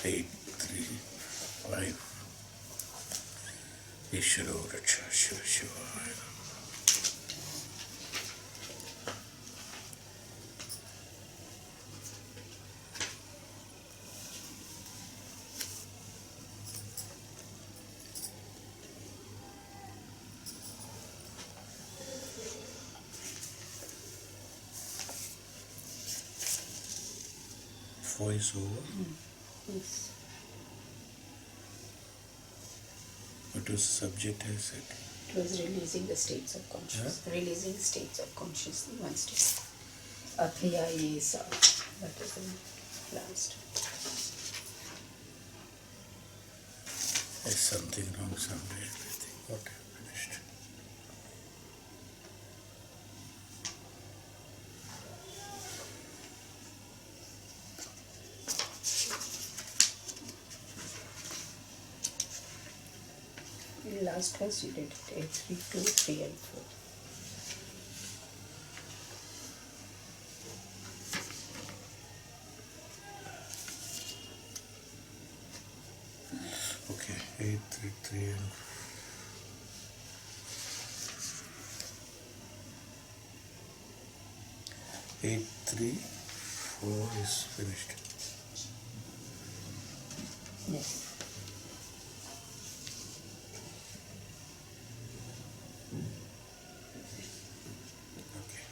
8, 3, 5. Ishvaro Raksha Shiva Shivaya. Voice over. Yes. What was the subject, I said? It was releasing the states of consciousness. Yeah? Releasing states of consciousness. One state. Athaya is that is the last. There's something wrong somewhere, I think. What I finished. Last class you did it, 8, 3, 2, 3 and 4. Okay, 8, 3, 3 and 8, 3, 4 is finished. Yes. Okay.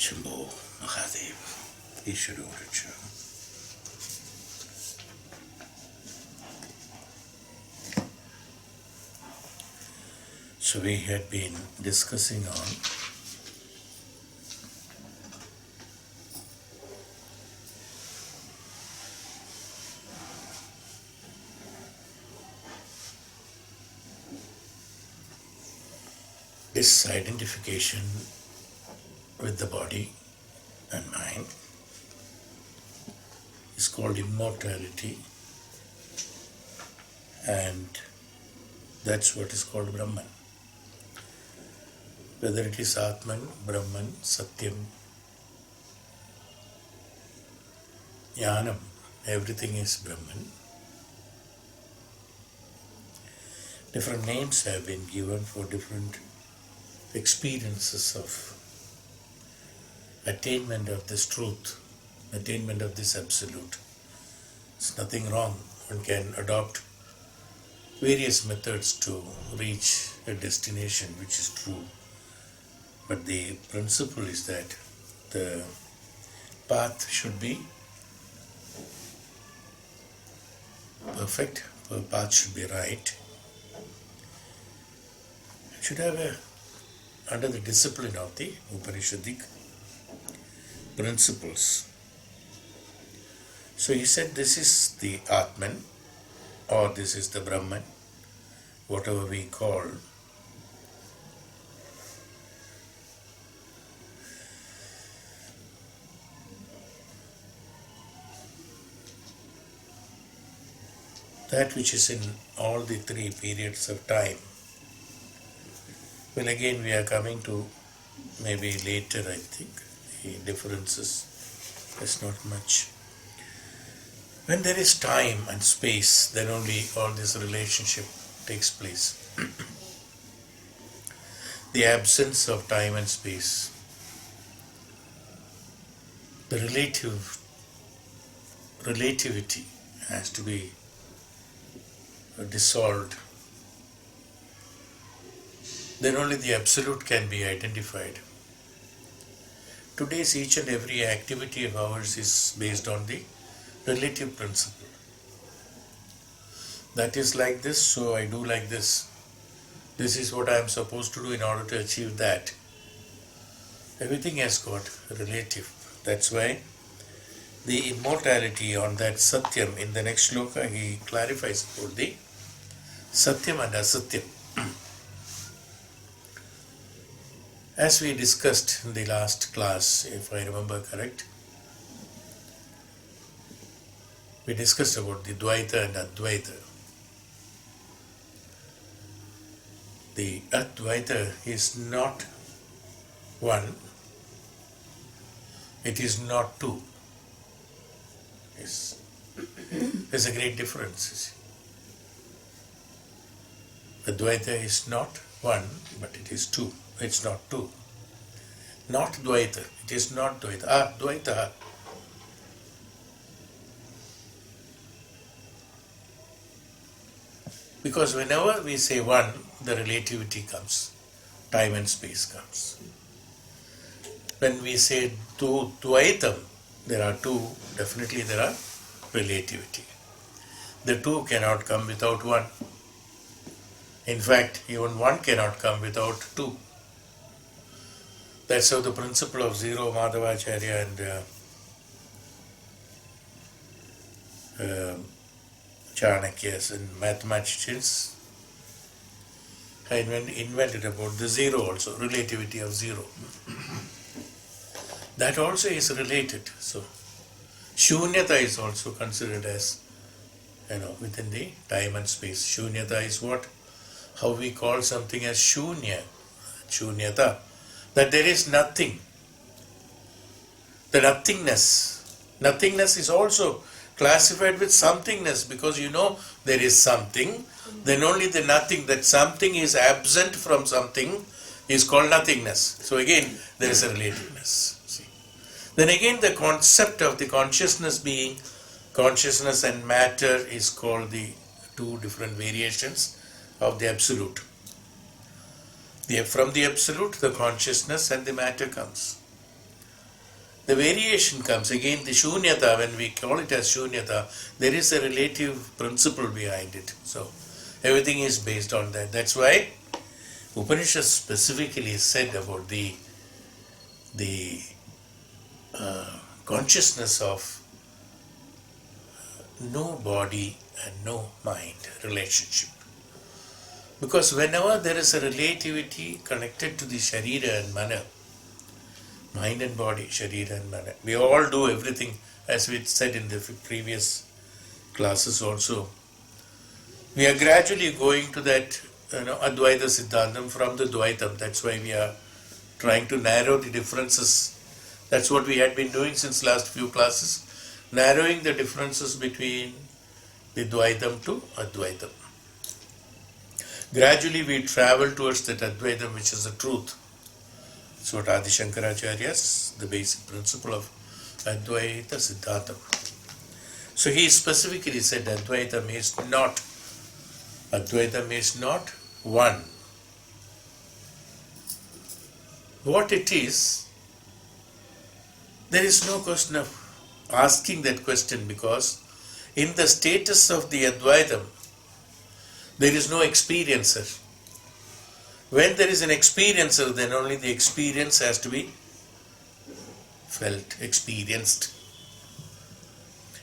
Shambho Mahadev Ishvaro Raksha. So we had been discussing on this identification with the body and mind is called immortality, and that's what is called Brahman. Whether it is Atman, Brahman, Satyam, Jnanam, everything is Brahman. Different names have been given for different experiences of attainment of this truth, attainment of this absolute. There's nothing wrong. One can adopt various methods to reach a destination which is true. But the principle is that the path should be perfect, the path should be right. It should have under the discipline of the Upanishadic principles. So he said this is the Atman, or this is the Brahman, whatever we call. That which is in all the three periods of time. Well, again we are coming to maybe later, I think. The differences, there's not much. When there is time and space, then only all this relationship takes place. The absence of time and space, the relativity has to be dissolved. Then only the absolute can be identified. Today's each and every activity of ours is based on the relative principle. That is like this, so I do like this. This is what I am supposed to do in order to achieve that. Everything has got relative. That's why the immortality on that Satyam, in the next shloka he clarifies about the Satyam and Asatyam. As we discussed in the last class, if I remember correct, we discussed about the Dvaita and Advaita. The Advaita is not one, it is not two. Yes. There's a great difference. You see. Advaita is not one, but it is two. It's not two. Not Dvaita. It is not Dvaita. Dvaita. Because whenever we say one, the relativity comes. Time and space comes. When we say Dvaitam, there are two, definitely there are relativity. The two cannot come without one. In fact, even one cannot come without two. That's how the principle of zero Madhavacharya and Chanakyas and mathematicians invented about the zero also, relativity of zero. That also is related. So, Shunyata is also considered as, within the time and space. Shunyata is what? How we call something as Shunya. Shunyata. That there is nothing. The nothingness. Nothingness is also classified with somethingness, because there is something, then only the nothing, that something is absent from something is called nothingness. So again, there is a relativeness. See. Then again, the concept of the consciousness being consciousness and matter is called the two different variations of the absolute. From the absolute, the consciousness and the matter comes. The variation comes, again the shunyata, when we call it as shunyata, there is a relative principle behind it. So, everything is based on that. That's why Upanishad specifically said about the consciousness of no body and no mind relationship. Because whenever there is a relativity connected to the sharira and mana, mind and body, sharira and mana, we all do everything, as we said in the previous classes also. We are gradually going to that Advaita Siddhantam from the Dvaitam. That's why we are trying to narrow the differences. That's what we had been doing since last few classes, narrowing the differences between the Dvaitam to Advaitam. Gradually we travel towards that Advaitam, which is the truth. That's what Adi Shankaracharya's, the basic principle of Advaita Siddhantam. So he specifically said Advaitam is not one. What it is, there is no question of asking that question, because in the status of the Advaitam, there is no experiencer. When there is an experiencer, then only the experience has to be felt, experienced.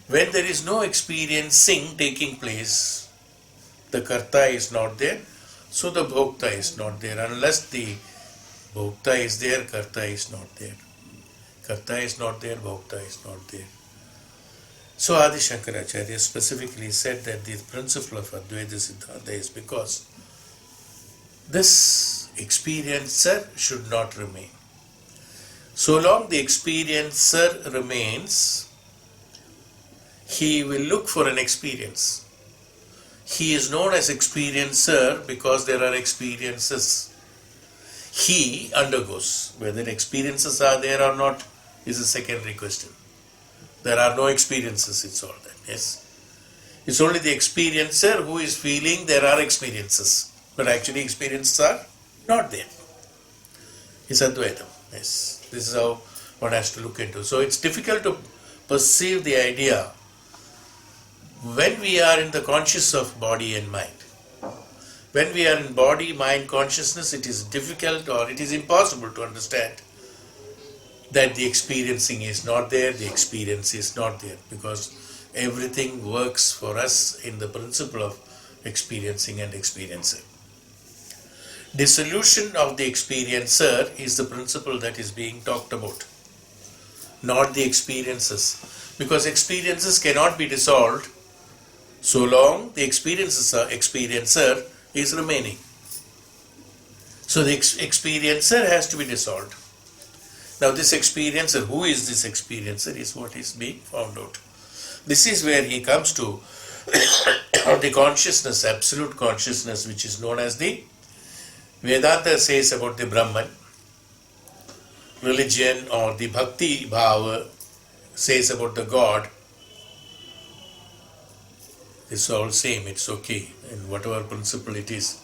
When there is no experiencing taking place, the karta is not there, so the bhokta is not there. Unless the bhokta is there, karta is not there. Karta is not there, bhokta is not there. So Adi Shankaracharya specifically said that the principle of Advaita Siddhanta is because this experiencer should not remain. So long the experiencer remains, he will look for an experience. He is known as experiencer because there are experiences. He undergoes. Whether experiences are there or not is a secondary question. There are no experiences, it's all that. Yes. It's only the experiencer who is feeling there are experiences. But actually experiences are not there. It's Advaitam. Yes. This is how one has to look into. So it's difficult to perceive the idea when we are in the conscious of body and mind. When we are in body, mind consciousness, it is difficult or it is impossible to understand that the experiencing is not there, the experience is not there, because everything works for us in the principle of experiencing and experiencing. Dissolution of the experiencer is the principle that is being talked about, not the experiences. Because experiences cannot be dissolved so long the experiencer is remaining. So the experiencer has to be dissolved. Now this experiencer, who is this experiencer, is what is being found out. This is where he comes to the consciousness, absolute consciousness, which is known as the Vedanta says about the Brahman. Religion or the Bhakti Bhava says about the God. It's all same, it's okay, in whatever principle it is.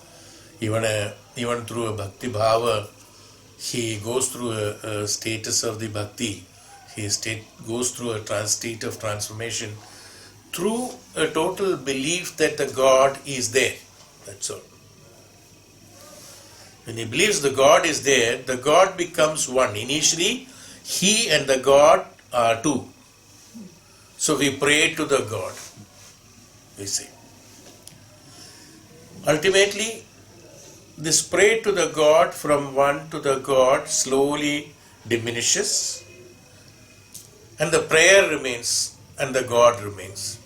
Even through a Bhakti Bhava, he goes through a status of the Bhakti. He goes through a state of transformation through a total belief that the God is there. That's all. When he believes the God is there, the God becomes one. Initially, he and the God are two. So we pray to the God, we say. Ultimately, this pray to the God from one to the God slowly diminishes, and the prayer remains and the God remains.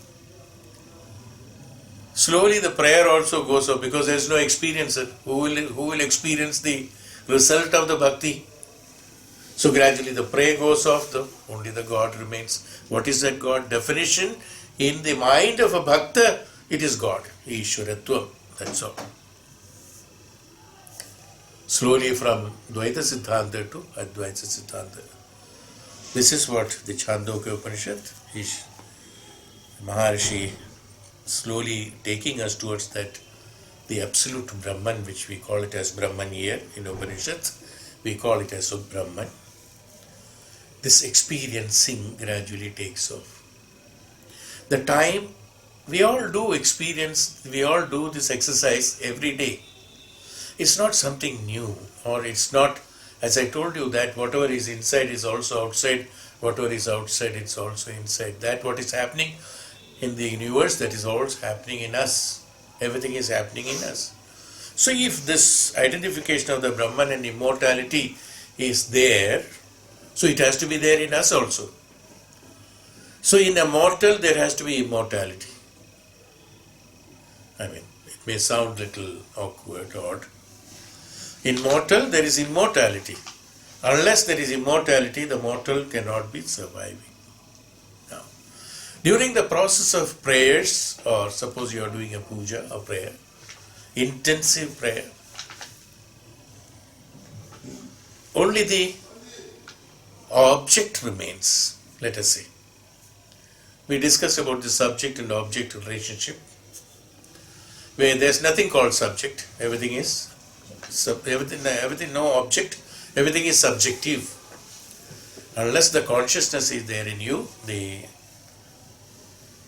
Slowly the prayer also goes up because there is no experiencer. Who will experience the result of the bhakti? So gradually the prayer goes off, only the God remains. What is that God? Definition in the mind of a bhakta, it is God, Ishwaratvam, that's all. Slowly from Dvaita Siddhanta to Advaita Siddhanta. This is what the Chhandogya Upanishad is. Maharishi slowly taking us towards that, the absolute Brahman, which we call it as Brahman here in Upanishads, we call it as Brahman. This experiencing gradually takes off. The time we all do experience, we all do this exercise every day. It's not something new, or it's not, as I told you, that whatever is inside is also outside, whatever is outside it's also inside. That what is happening in the universe, that is also happening in us. Everything is happening in us. So if this identification of the Brahman and immortality is there, so it has to be there in us also. So in a mortal there has to be immortality. I mean, it may sound a little awkward, odd. In mortal there is immortality. Unless there is immortality, the mortal cannot be surviving. Now, during the process of prayers, or suppose you are doing a puja, a prayer, intensive prayer, only the object remains, let us say. We discussed about the subject and object relationship, where there is nothing called subject, everything is no object, everything is subjective. Unless the consciousness is there in you, the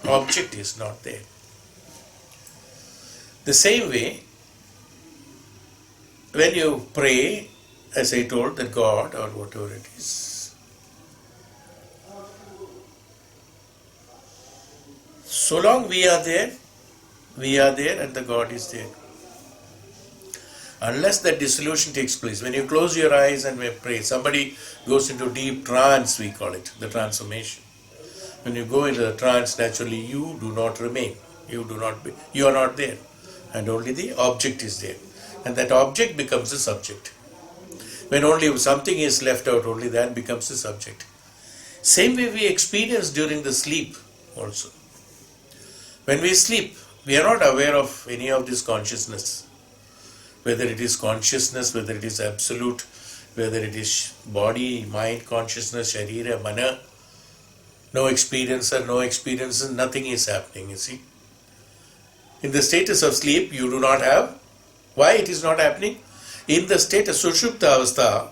object is not there. The same way, when you pray, as I told, that God or whatever it is, so long we are there and the God is there. Unless that dissolution takes place, when you close your eyes and pray, somebody goes into deep trance, we call it, the transformation. When you go into the trance, naturally you do not remain. You are not there. And only the object is there. And that object becomes the subject. When only something is left out, only that becomes the subject. Same way we experience during the sleep also. When we sleep, we are not aware of any of this consciousness. Whether it is consciousness, whether it is absolute, whether it is body, mind, consciousness, sharira, mana, no experiences, nothing is happening, you see. In the status of sleep, you do not have. Why it is not happening? In the state of Sushupta Avastha,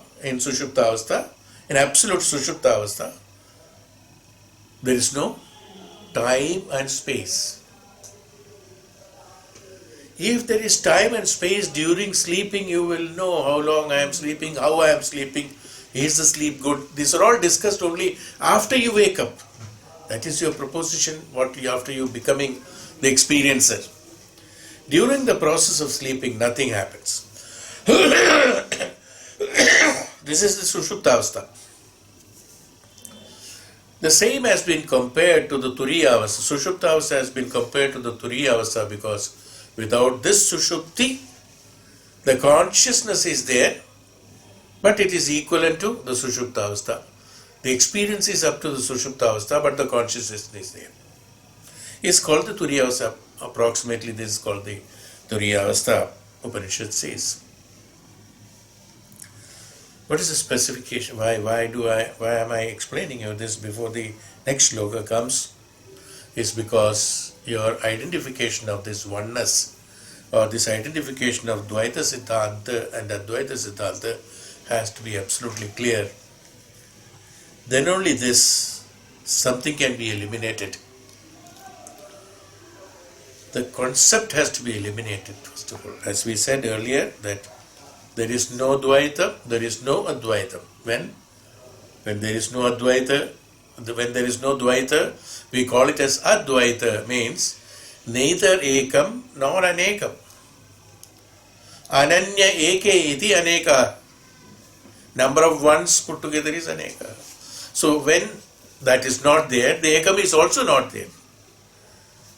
in absolute Sushupta Avastha, there is no time and space. If there is time and space during sleeping, you will know how long I am sleeping, how I am sleeping, is the sleep good? These are all discussed only after you wake up. That is your proposition, after you becoming the experiencer. During the process of sleeping, nothing happens. This is the Sushuptavastha. The same has been compared to the Turiya Avastha. Sushuptavastha has been compared to the Turiya Avastha because without this Sushupti, the consciousness is there, but it is equivalent to the Sushuptavastha. The experience is up to the Sushuptavastha, but the consciousness is there. It's called the Turiya Avastha. Approximately this is called the Turiya Avastha, Upanishad says. What is the specification? Why am I explaining you this before the next sloka comes? Is because your identification of this oneness or this identification of Dvaita Siddhanta and Advaita Siddhanta has to be absolutely clear. Then only this, something can be eliminated. The concept has to be eliminated, first of all. As we said earlier, that there is no Dvaita, there is no Advaita. When there is no Advaita, when there is no Dvaita, we call it as Advaita, means neither Ekam nor Anekam. Ananya Eke iti Aneka. Number of ones put together is Aneka. So when that is not there, the Ekam is also not there.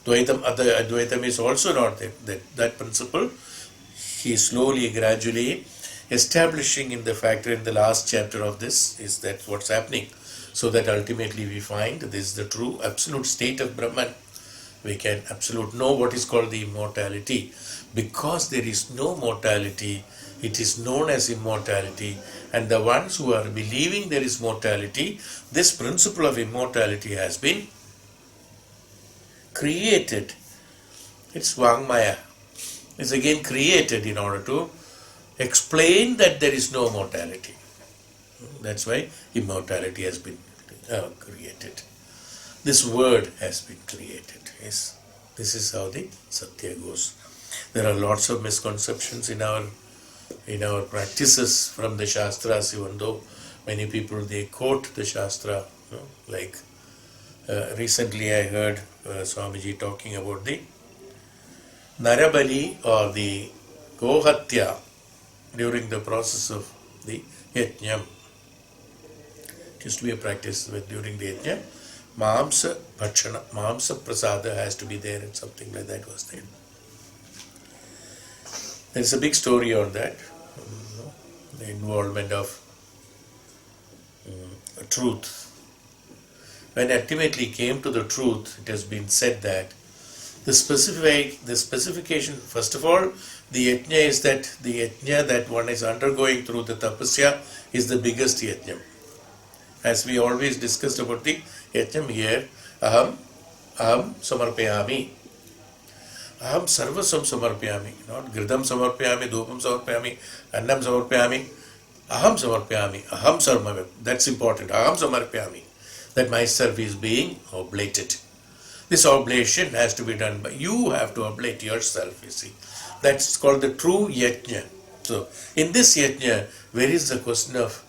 Advaitam is also not there. That principle he slowly, gradually establishing in the factor in the last chapter of this is that what's happening. So that ultimately we find this is the true absolute state of Brahman. We can absolute know what is called the immortality. Because there is no mortality, it is known as immortality. And the ones who are believing there is mortality, this principle of immortality has been created. It's Vangmaya. It's again created in order to explain that there is no mortality. That's why immortality has been created. This word has been created. Yes, this is how the Satya goes. There are lots of misconceptions in our practices from the Shastras, even though many people they quote the Shastra. Like recently I heard Swamiji talking about the Narabali or the Gohatya during the process of the Yajnam. It used to be a practice that during the Yajna, Mamsa Bhakshana, Mamsa Prasada has to be there and something like that was there. There's a big story on that, the involvement of truth. When ultimately came to the truth, it has been said that the specification, first of all, the yajna is that the yajna that one is undergoing through the tapasya is the biggest yajna. As we always discussed about the yajna here, aham samarpayami. Aham sarvasam samarpayami. Not gridam samarpayami, dhupam samarpayami, annam samarpayami. Aham samarpayami. Aham sarvamam. That's important. Aham samarpayami. That myself is being oblated. This oblation has to be done by you. Have to oblate yourself, you see. That's called the true yajna. So, in this yajna, where is the question of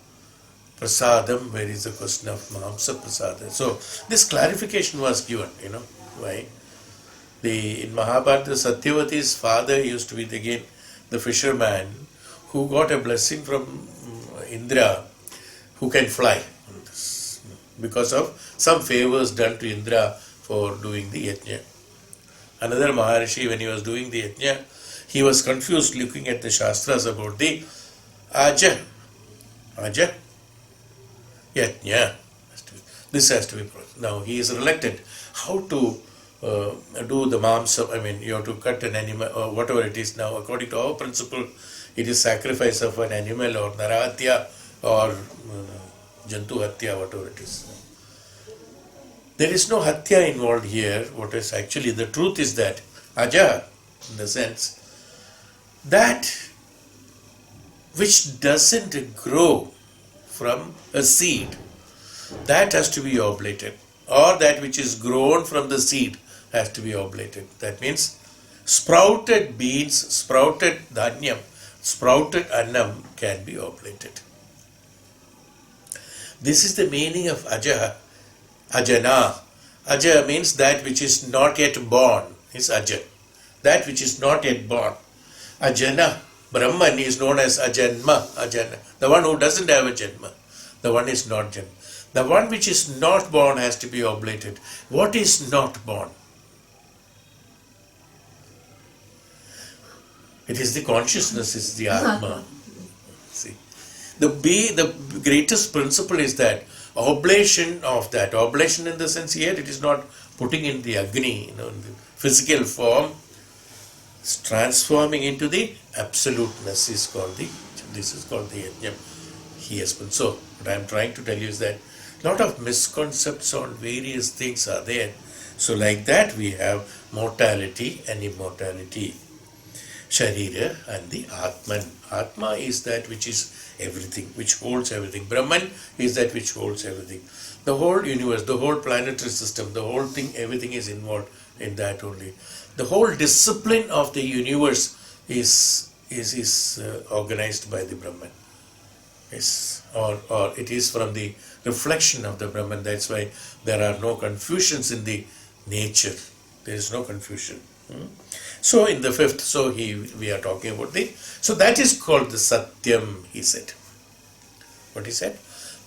prasadam? Where is the question of mamsa prasada? So, this clarification was given, why? In Mahabharata, Satyavati's father used to be again the fisherman who got a blessing from Indra, who can fly. Because of some favors done to Indra for doing the yajna. Another Maharishi, when he was doing the yajna, he was confused looking at the Shastras about the Aja, yajna. This has to be. Now he is reluctant. How to do the mamsa? You have to cut an animal or whatever it is. Now, according to our principle, it is sacrifice of an animal or narahatya or jantu hatya, whatever it is. There is no hatya involved here. What is actually the truth is that aja, in the sense that which doesn't grow from a seed, that has to be oblated, or that which is grown from the seed has to be oblated. That means sprouted beans, sprouted dhanyam, sprouted annam can be oblated. This is the meaning of aja. Ajana. Aja means that which is not yet born is aja. That which is not yet born. Ajana Brahman is known as Ajanma, the one who doesn't have a Janma. The one is not Janma. The one which is not born has to be oblated. What is not born? It is the consciousness, is the Atma. See, the greatest principle is that oblation of that. Oblation in the sense here, it is not putting in the Agni, in the physical form, transforming into the absoluteness is called the, this is called the Yajna. He has been. So, what I am trying to tell you is that a lot of misconceptions on various things are there. So, like that, we have mortality and immortality. Sharira and the Atman. Atma is that which is everything, which holds everything. Brahman is that which holds everything. The whole universe, the whole planetary system, the whole thing, everything is involved in that only. The whole discipline of the universe is organized by the Brahman. Yes, or it is from the reflection of the Brahman. That's why there are no confusions in the nature. There is no confusion. So in the fifth, we are talking about so that is called the Satyam, he said. What he said?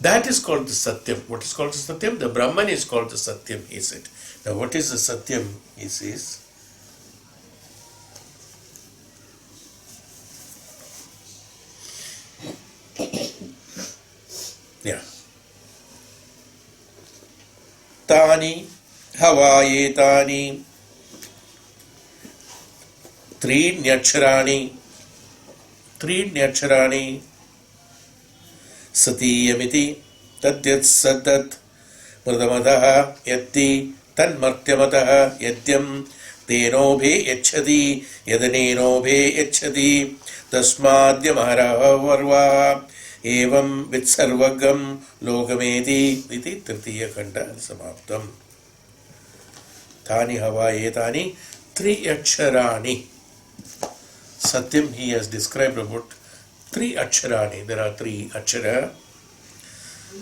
That is called the Satyam. What is called the Satyam? The Brahman is called the Satyam, he said. Now what is the Satyam, he says? Yeah. Tani Havayetani Trinyaksharaणि Satiyamiti Tadyat Sadat Murdamadaha Yatti Tanmartyamataha Yadyam Tenobhe Yachadi Yadanenobhe Yachadi Tasmadyamahara Varva Evam Vitsarvagam Lokameti Iti Tritiya Khanda Samaptam. Tani Havayetani Triaksharaणि. Satyam, he has described about 3 Aksharani. There are 3 Akshara.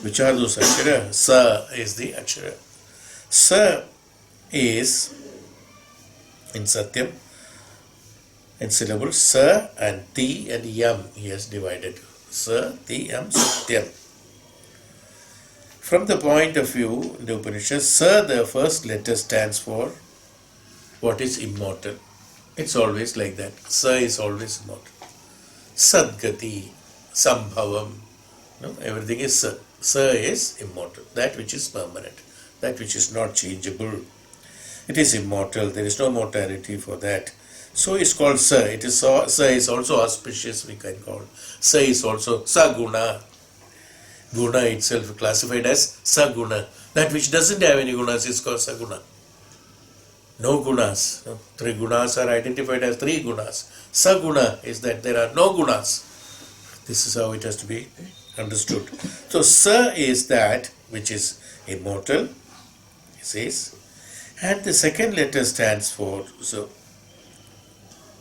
Which are those Akshara? Sa is the Akshara. Sa is in Satyam, in syllables, Sa and Ti and Yam he has divided. Sa, Ti, Yam, Satyam. From the point of view in the Upanishad, Sa, the first letter stands for what is immortal. It's always like that. Sa is always immortal. Sadgati, Sambhavam. No, everything is Sa. Sa is immortal. That which is permanent. That which is not changeable. It is immortal. There is no mortality for that. So it's called Sa. It is Sa is also auspicious, we can call. Sa is also Saguna. Guna itself classified as Saguna. That which doesn't have any gunas is called Saguna. No gunas. No, 3 gunas are identified as 3 gunas. Saguna is that there are no gunas. This is how it has to be understood. So Sa is that which is immortal, he says, and the second letter stands for, so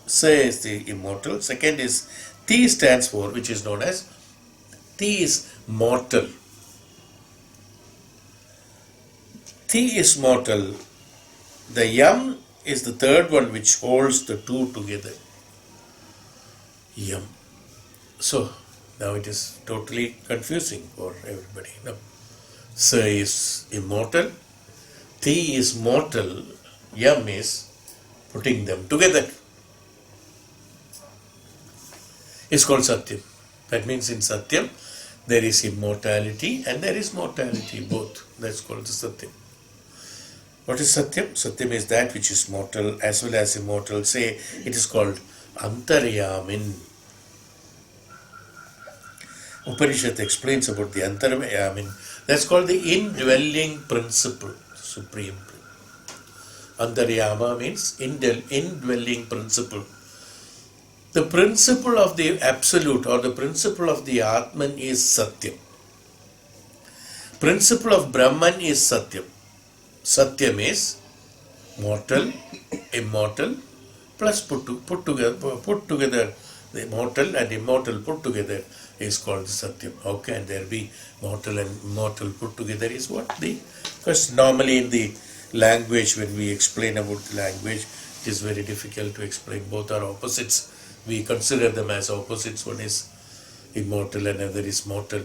Sa is the immortal, second is Ti stands for, which is known as, Ti is mortal. Ti is mortal. The Yam is the third one which holds the 2 together. Yam. So, now it is totally confusing for everybody. No. Sa is immortal, Ti is mortal, Yam is putting them together. It's called Satyam. That means in Satyam there is immortality and there is mortality, both. That's called the Satyam. What is Satyam? Satyam is that which is mortal as well as immortal. Say, it is called Antaryamin. Upanishad explains about the Antaryamin. That's called the indwelling principle, supreme. Antaryama means indwelling principle. The principle of the absolute or the principle of the Atman is Satyam. Principle of Brahman is Satyam. Satyam is mortal, immortal, plus put together the mortal and immortal put together is called Satyam. How can there be mortal and immortal put together is what the, because normally in the language, when we explain about the language, it is very difficult to explain. Both are opposites. we consider them as opposites. One is immortal, another is mortal.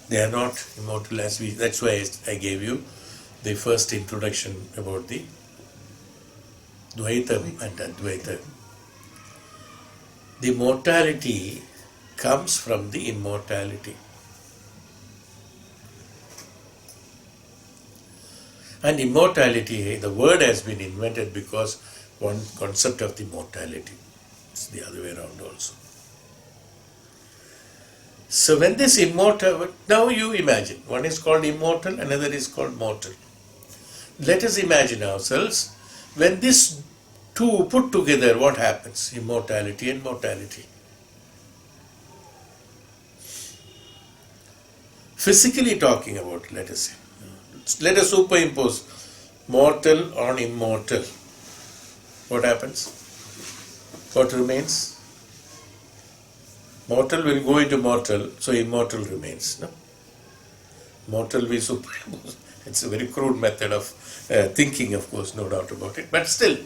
They are not immortal that's why I gave you the first introduction about the Dvaita and Advaita. The mortality comes from the immortality. And immortality, the word has been invented because one concept of the mortality. It's the other way around also. So when this immortal, now you imagine, one is called immortal, another is called mortal. Let us imagine ourselves, when these two put together, what happens? Immortality and mortality. Physically talking about, let us say, let us superimpose mortal on immortal. What happens? What remains? Mortal will go into mortal, so immortal remains. No? Mortal we superimpose. It's a very crude method of thinking, of course, no doubt about it. But still,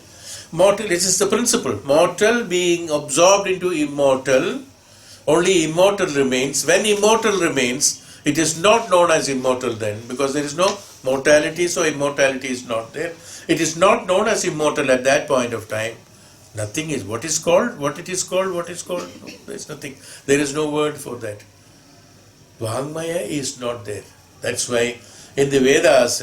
mortal, this is the principle. Mortal being absorbed into immortal, only immortal remains. When immortal remains, it is not known as immortal then, because there is no mortality, so immortality is not there. It is not known as immortal at that point of time. Nothing is what is called, what it is called, what is called. No, there is nothing. There is no word for that. Vangmaya is not there. That's why in the Vedas,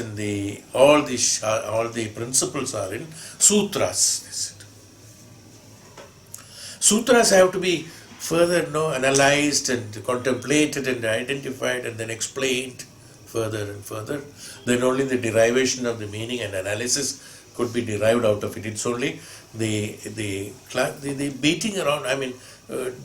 all the principles are in sutras. Sutras have to be further analyzed and contemplated and identified and then explained further and further. Then only the derivation of the meaning and analysis could be derived out of it. It's only the beating around,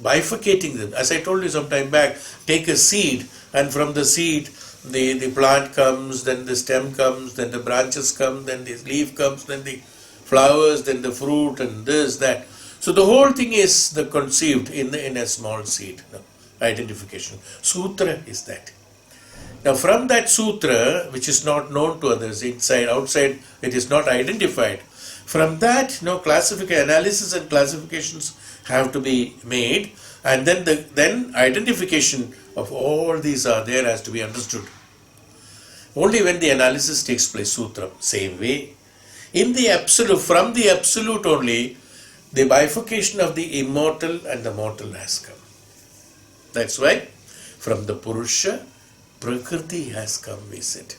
bifurcating them. As I told you some time back, take a seed, and from the seed the plant comes, then the stem comes, then the branches come, then the leaf comes, then the flowers, then the fruit, and this, that. So the whole thing is the conceived in a small seed. Identification. Sutra is that. Now from that sutra, which is not known to others, inside, outside, it is not identified. From that, analysis and classifications have to be made, and then identification of all these are there has to be understood. Only when the analysis takes place, sutra. Same way, in the absolute, from the absolute only, the bifurcation of the immortal and the mortal has come. That's why from the Purusha, Prakriti has come, we said.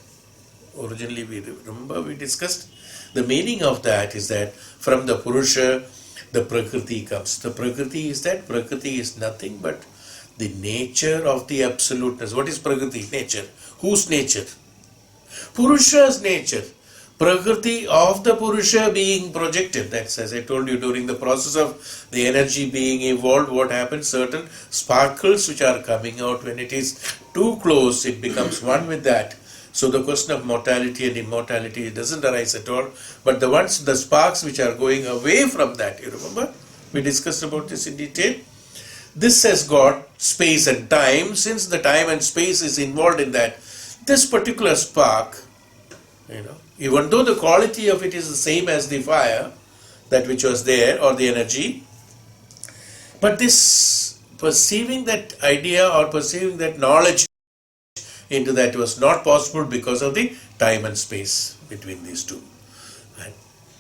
Originally, we discussed the meaning of that is that from the Purusha, the Prakriti comes. The Prakriti is that? Prakriti is nothing but the nature of the absoluteness. What is Prakriti? Nature. Whose nature? Purusha's nature. Prakriti of the Purusha being projected. That's, as I told you, during the process of the energy being evolved, what happens? Certain sparkles which are coming out, when it is too close, it becomes one with that. So the question of mortality and immortality doesn't arise at all. But the sparks which are going away from that, you remember? We discussed about this in detail. This has got space and time. Since the time and space is involved in that, this particular spark, even though the quality of it is the same as the fire, that which was there, or the energy, but this perceiving that idea or perceiving that knowledge into that was not possible because of the time and space between these two. And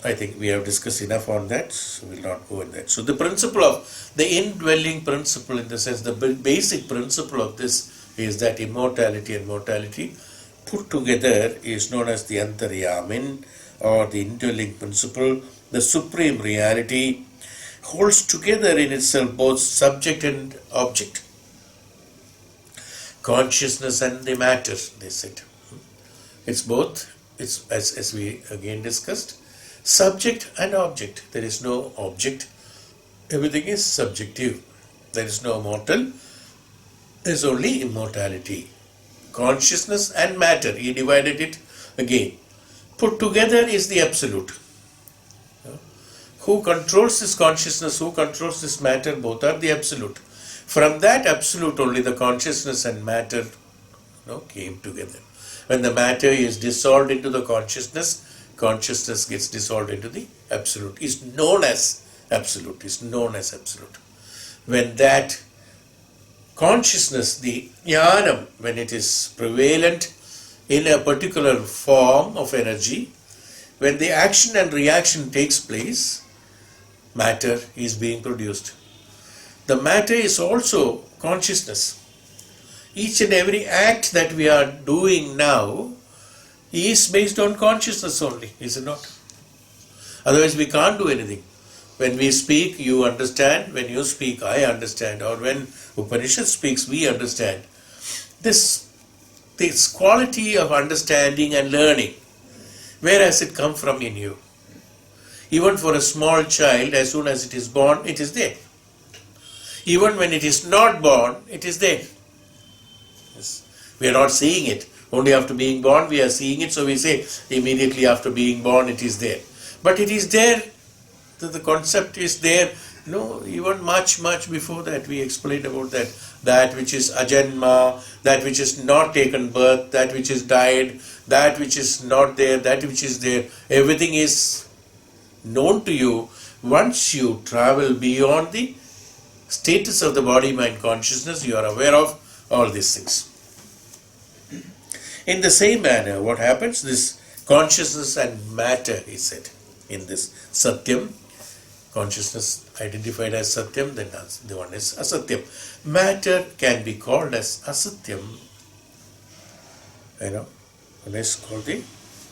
I think we have discussed enough on that, so we'll not go in that. So the principle of the indwelling principle, in the sense, the basic principle of this is that immortality and mortality put together is known as the Antaryamin, or the indwelling principle. The supreme reality holds together in itself both subject and object, consciousness and the matter, they said. It's both, it's as we again discussed, subject and object. There is no object, everything is subjective. There is no mortal, there is only immortality. Consciousness and matter, he divided it again. Put together is the absolute. Who controls this consciousness, who controls this matter, both are the absolute. From that absolute only the consciousness and matter came together. When the matter is dissolved into the consciousness, consciousness gets dissolved into the absolute. Is known as absolute, is known as absolute. When that consciousness, the jnanam, when it is prevalent in a particular form of energy, when the action and reaction takes place, matter is being produced. The matter is also consciousness. Each and every act that we are doing now is based on consciousness only, is it not? Otherwise we can't do anything. When we speak, you understand. When you speak, I understand. Or when Upanishad speaks, we understand. This quality of understanding and learning, where has it come from in you? Even for a small child, as soon as it is born, it is there. Even when it is not born, it is there. Yes. We are not seeing it. Only after being born we are seeing it, so we say immediately after being born it is there. But it is there, the concept is there. No, even much before that we explained about that. That which is ajanma, that which is not taken birth, that which is died, that which is not there, that which is there. Everything is known to you once you travel beyond the status of the body, mind, consciousness. You are aware of all these things. In the same manner, what happens? This consciousness and matter is said in this satyam. Consciousness identified as satyam, then the one is asatyam. Matter can be called as asatyam. One is called the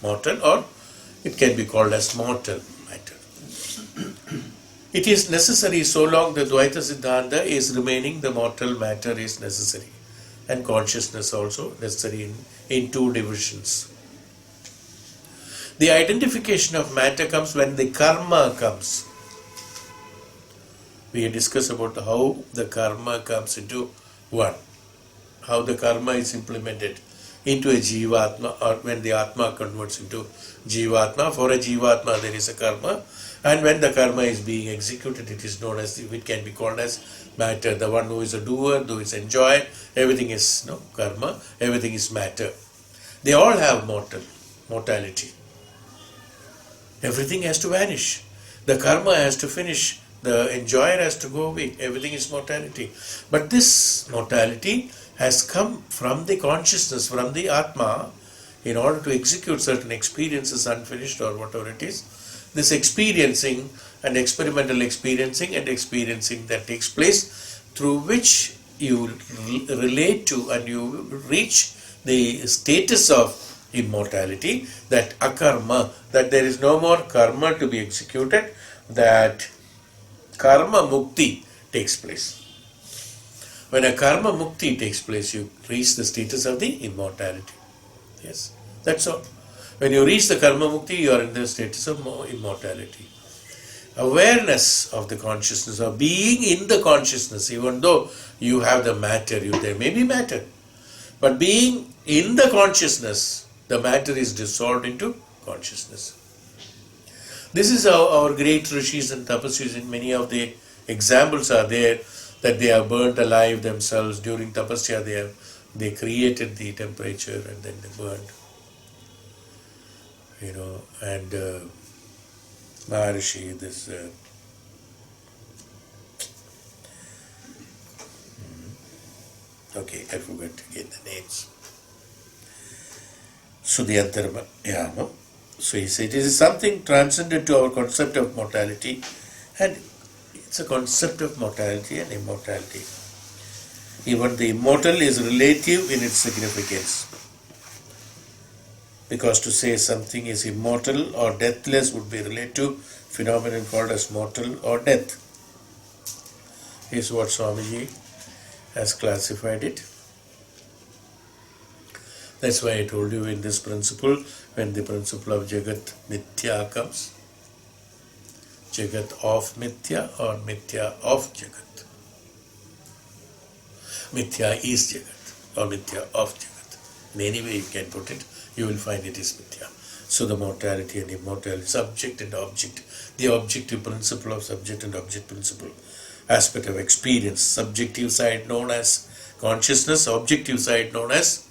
mortal, or it can be called as mortal matter. It is necessary, so long the Dvaita Siddhanta is remaining, the mortal matter is necessary. And consciousness also necessary in two divisions. The identification of matter comes when the karma comes. We discuss about how the karma comes into one, how the karma is implemented into a jivatma, or when the atma converts into jivatma. For a jivatma there is a karma, and when the karma is being executed, it is known as, it can be called as matter. The one who is a doer, who is enjoyer, everything is karma, everything is matter. They all have mortality. Everything has to vanish. The karma has to finish. The enjoyer has to go away. Everything is mortality. But this mortality has come from the consciousness, from the Atma, in order to execute certain experiences, unfinished or whatever it is. This experiencing and experimental experiencing and experiencing that takes place, through which you relate to and you reach the status of immortality, that akarma, that there is no more karma to be executed, that karma mukti takes place. When a karma mukti takes place, you reach the status of the immortality. Yes, that's all. When you reach the karma mukti, you are in the status of immortality. Awareness of the consciousness, of being in the consciousness, even though you have the matter, there may be matter, but being in the consciousness, the matter is dissolved into consciousness. This is how our great rishis and tapasvis, in many of the examples are there, that they have burnt alive themselves during tapasya. They created the temperature and then they burned. And Maharishi, this okay, I forgot again the names. Sudhyantarmayama. So he said, it is something transcendent to our concept of mortality, and it's a concept of mortality and immortality. Even the immortal is relative in its significance, because to say something is immortal or deathless would be related to phenomenon called as mortal or death. Is what Swamiji has classified it. That's why I told you in this principle, when the principle of Jagat Mithya comes, Jagat of Mithya or Mithya of Jagat. Mithya is Jagat or Mithya of Jagat. In any way you can put it, you will find it is Mithya. So the mortality and immortality, subject and object, the objective principle of subject and object principle, aspect of experience, subjective side known as consciousness, objective side known as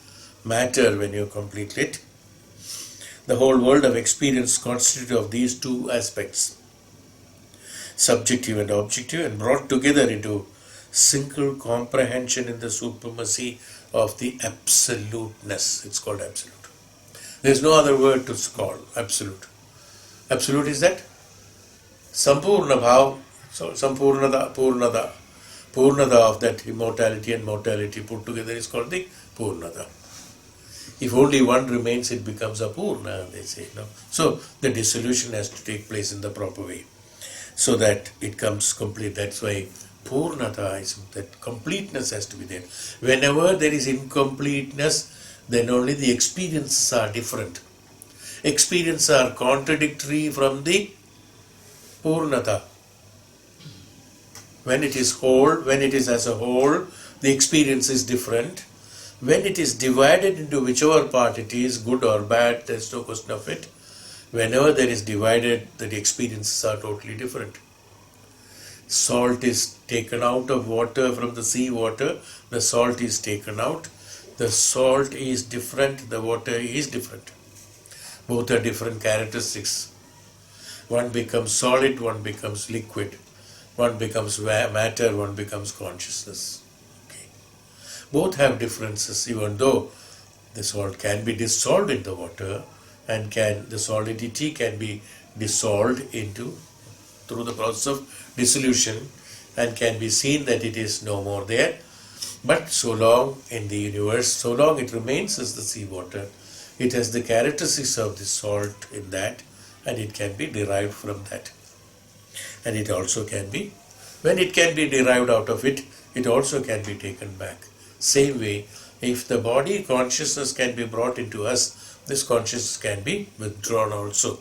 matter when you complete it. The whole world of experience constitutes of these two aspects. subjective and objective, and brought together into single comprehension in the supremacy of the absoluteness. It's called absolute. There's no other word to call absolute. Absolute is that Sampurna Bhav, so Sampurnada, Purnada. Purnada of that immortality and mortality put together is called the Purnada. If only one remains, it becomes a Purna, they say. No? So the dissolution has to take place in the proper way, so that it comes complete. That's why Purnata is that completeness has to be there. Whenever there is incompleteness, then only the experiences are different. Experiences are contradictory from the Purnata. When it is whole, when it is as a whole, the experience is different. When it is divided into whichever part it is, good or bad, there is no question of it. Whenever there is divided, the experiences are totally different. Salt is taken out of water from the sea water, the salt is taken out. The salt is different, the water is different. Both are different characteristics. One becomes solid, one becomes liquid. One becomes matter, one becomes consciousness. Okay. Both have differences, even though the salt can be dissolved in the water, and the solidity can be dissolved into through the process of dissolution, and can be seen that it is no more there. But so long in the universe, so long it remains as the seawater, it has the characteristics of the salt in that, and it can be derived from that. And it also can be, when it can be derived out of it, it also can be taken back. Same way, if the body consciousness can be brought into us, this consciousness can be withdrawn also.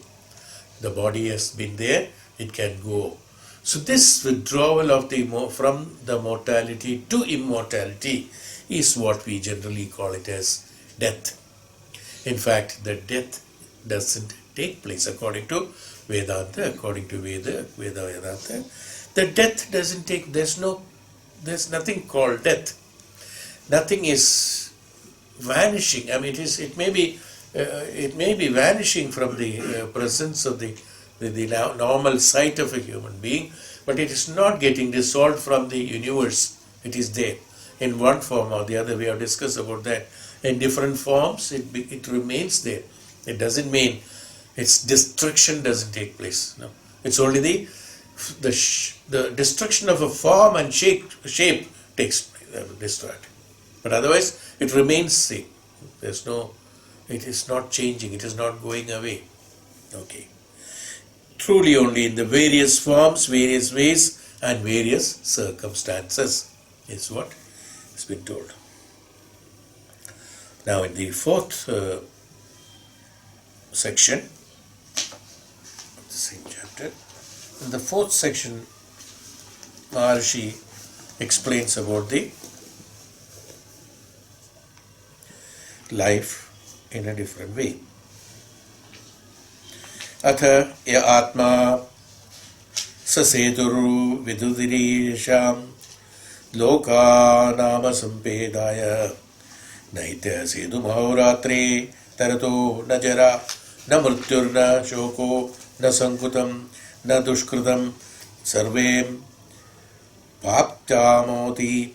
The body has been there, it can go. So this withdrawal of from the mortality to immortality is what we generally call it as death. In fact, the death doesn't take place according to Vedanta, according to Vedanta. The death doesn't take, there's nothing called death. Nothing is vanishing. I mean, it may be vanishing from the presence of the normal sight of a human being, but it is not getting dissolved from the universe. It is there in one form or the other. We have discussed about that. In different forms, it remains there. It doesn't mean its destruction doesn't take place. No, it's only the destruction of a form and shape takes destroyed. But otherwise, it remains same. It is not changing. It is not going away. Okay. Truly only in the various forms, various ways, and various circumstances is what has been told. Now in the fourth section of the same chapter, in the fourth section, Maharishi explains about the life in a different way. Atha ya atma saseturu vidudirisham loka nama sampedaya naitya sedu mahoratre tarato najara na mrityurna shoko na sankutam na dushkritam sarvem paptyamoti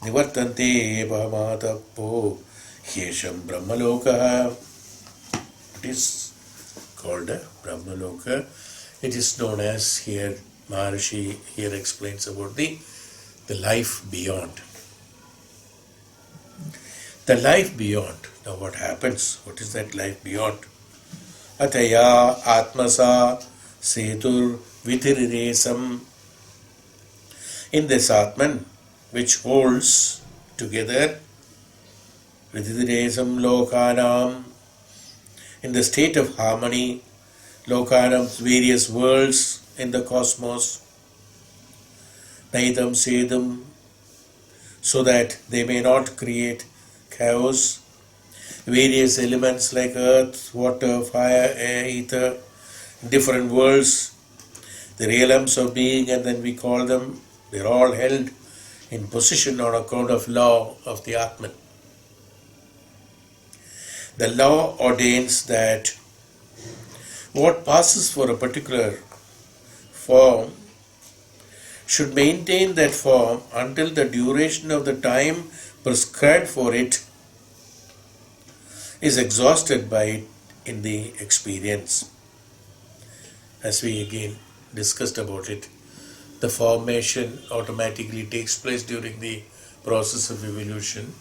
nivartante bhamatapo hyesham brahmaloka. It is called a Brahmaloka. It is known as, here Maharishi here explains about the life beyond. The life beyond. Now what happens? What is that life beyond? Ataya atmasa setur vitiriresam. In this Atman, which holds together vitiriresam lokanam, in the state of harmony, lokanam's various worlds in the cosmos, naidam sedam, so that they may not create chaos, various elements like earth, water, fire, air, ether, different worlds, the realms of being, and then we call them, they're all held in position on account of law of the Aatman. The law ordains that what passes for a particular form should maintain that form until the duration of the time prescribed for it is exhausted by it in the experience. As we again discussed about it, the formation automatically takes place during the process of evolution.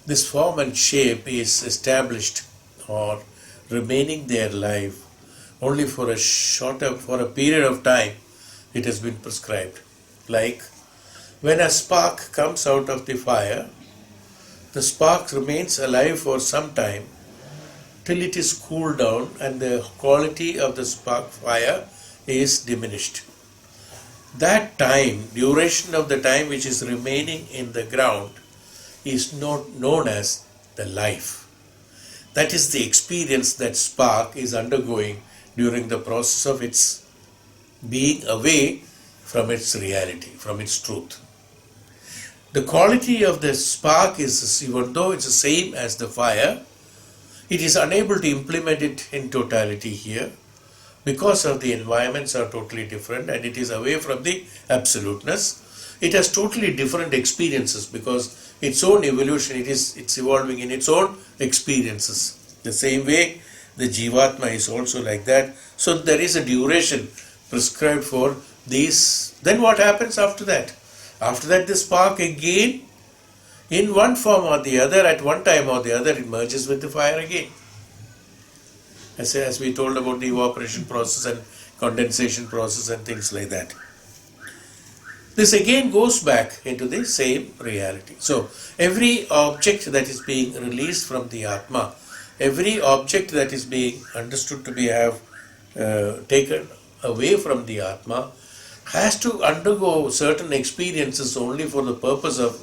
This form and shape is established or remaining there live only for a period of time it has been prescribed. Like when a spark comes out of the fire, the spark remains alive for some time till it is cooled down and the quality of the spark fire is diminished. That time, duration of the time which is remaining in the ground is known as the life. That is the experience that spark is undergoing during the process of its being away from its reality, from its truth. The quality of the spark is, even though it's the same as the fire, it is unable to implement it in totality here because of the environments are totally different and it is away from the absoluteness. It has totally different experiences because its own evolution, it's evolving in its own experiences. The same way the Jivatma is also like that. So there is a duration prescribed for these. Then what happens after that? After that, the spark again, in one form or the other, at one time or the other, it merges with the fire again. As we told about the evaporation process and condensation process and things like that. This again goes back into the same reality. So every object that is being released from the Atma, every object that is being understood to be taken away from the Atma, has to undergo certain experiences only for the purpose of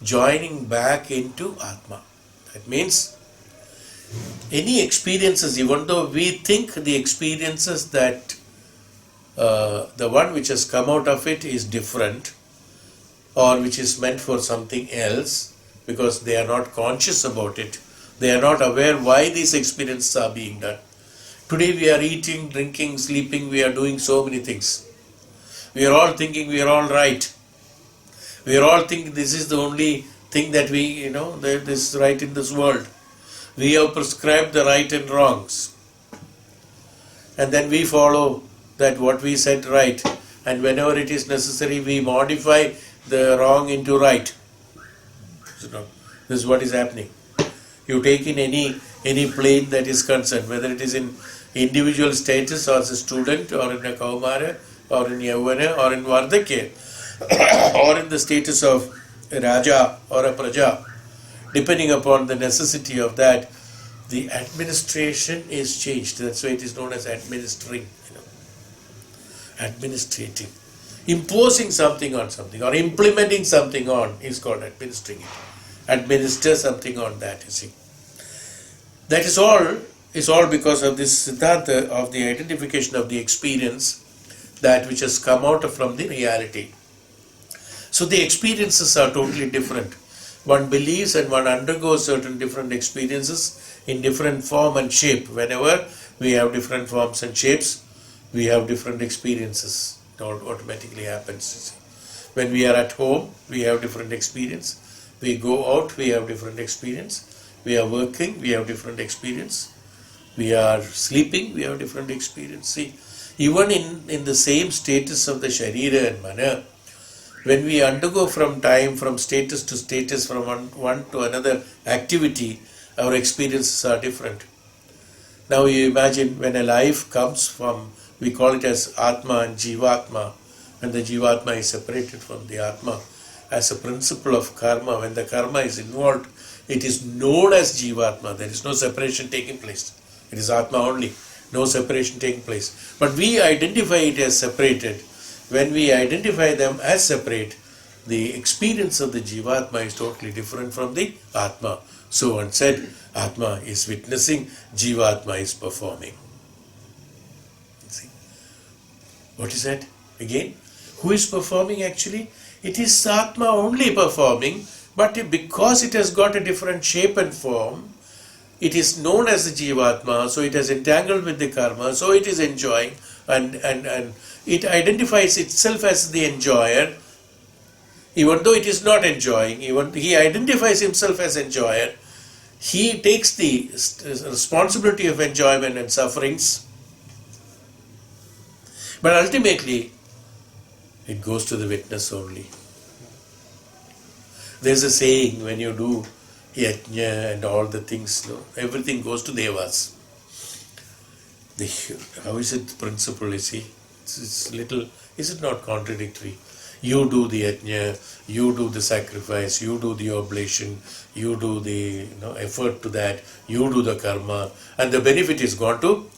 joining back into Atma. That means any experiences, even though we think the experiences that the one which has come out of it is different or which is meant for something else, because they are not conscious about it, they are not aware why these experiences are being done. Today we are eating, drinking, sleeping, we are doing so many things. We are all thinking we are all right. We are all thinking this is the only thing that that is right in this world. We have prescribed the right and wrongs. And then we follow that what we said right. And whenever it is necessary, we modify the wrong into right. So, this is what is happening. You take in any plane that is concerned, whether it is in individual status or as a student or in a Kaumara or in Yavana or in Vardhakya or in the status of a Raja or a Praja, depending upon the necessity of that, the administration is changed. That's why it is known as administering, administrating. Imposing something on something or implementing something on is called administering it. Administer something on that, you see. That is all because of this Siddhanta of the identification of the experience, that which has come out from the reality. So the experiences are totally different. One believes and one undergoes certain different experiences in different form and shape. Whenever we have different forms and shapes, we have different experiences. It automatically happens. When we are at home, we have different experience. We go out, we have different experience. We are working, we have different experience. We are sleeping, we have different experience. See, even in the same status of the Sharira and Mana, when we undergo from status to status, from one to another activity, our experiences are different. Now you imagine when a life comes from, we call it as Atma and Jivatma, and the Jivatma is separated from the Atma. As a principle of karma, when the karma is involved, it is known as Jivatma. There is no separation taking place. It is Atma only. No separation taking place. But we identify it as separated. When we identify them as separate, the experience of the Jivatma is totally different from the Atma. So one said, Atma is witnessing, Jivatma is performing. See? What is that? Again, who is performing actually? It is Atma only performing, but because it has got a different shape and form, it is known as the Jivatma, so it has entangled with the karma, so it is enjoying and it identifies itself as the enjoyer, even though it is not enjoying. Even he identifies himself as enjoyer. He takes the responsibility of enjoyment and sufferings, but ultimately it goes to the witness only. There's a saying, when you do yajna and all the things, everything goes to devas. How is it principle, you see? It's little, is it not contradictory? You do the yajna, you do the sacrifice, you do the oblation, you do the effort to that, you do the karma, and the benefit is gone to.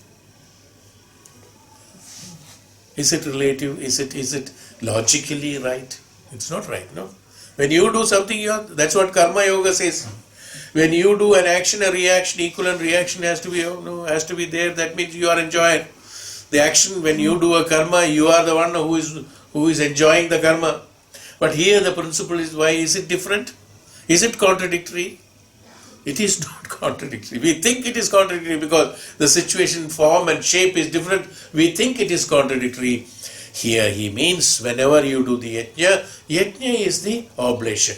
Is it relative? Is it logically right? It's not right, no? When you do something, that's what karma yoga says. When you do an action, a reaction, equivalent reaction has to be there. That means you are enjoying the action. When you do a karma, you are the one who is enjoying the karma. But here the principle is, why is it different? Is it contradictory? It is not contradictory. We think it is contradictory because the situation, form and shape is different. We think it is contradictory. Here he means whenever you do the yajna is the oblation.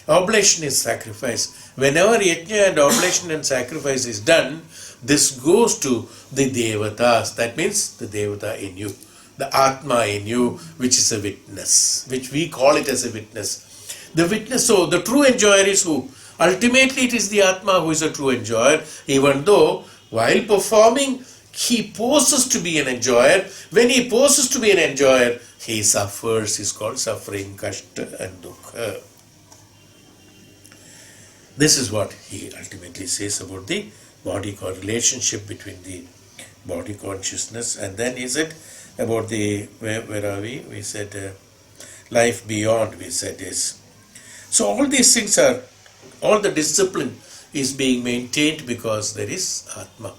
Oblation is sacrifice. Whenever yajna and oblation and sacrifice is done, this goes to the devatas. That means the devata in you, the Atma in you, which is a witness, which we call it as a witness. The witness, so the true enjoyer is who? Ultimately it is the Atma who is a true enjoyer, even though while performing he poses to be an enjoyer. When he poses to be an enjoyer, he suffers. Is called suffering, kashta and dukkha. This is what he ultimately says about the body relationship between the body consciousness. And then he said about the, where are we? We said life beyond, we said is. So all these things are, all the discipline is being maintained because there is Atma.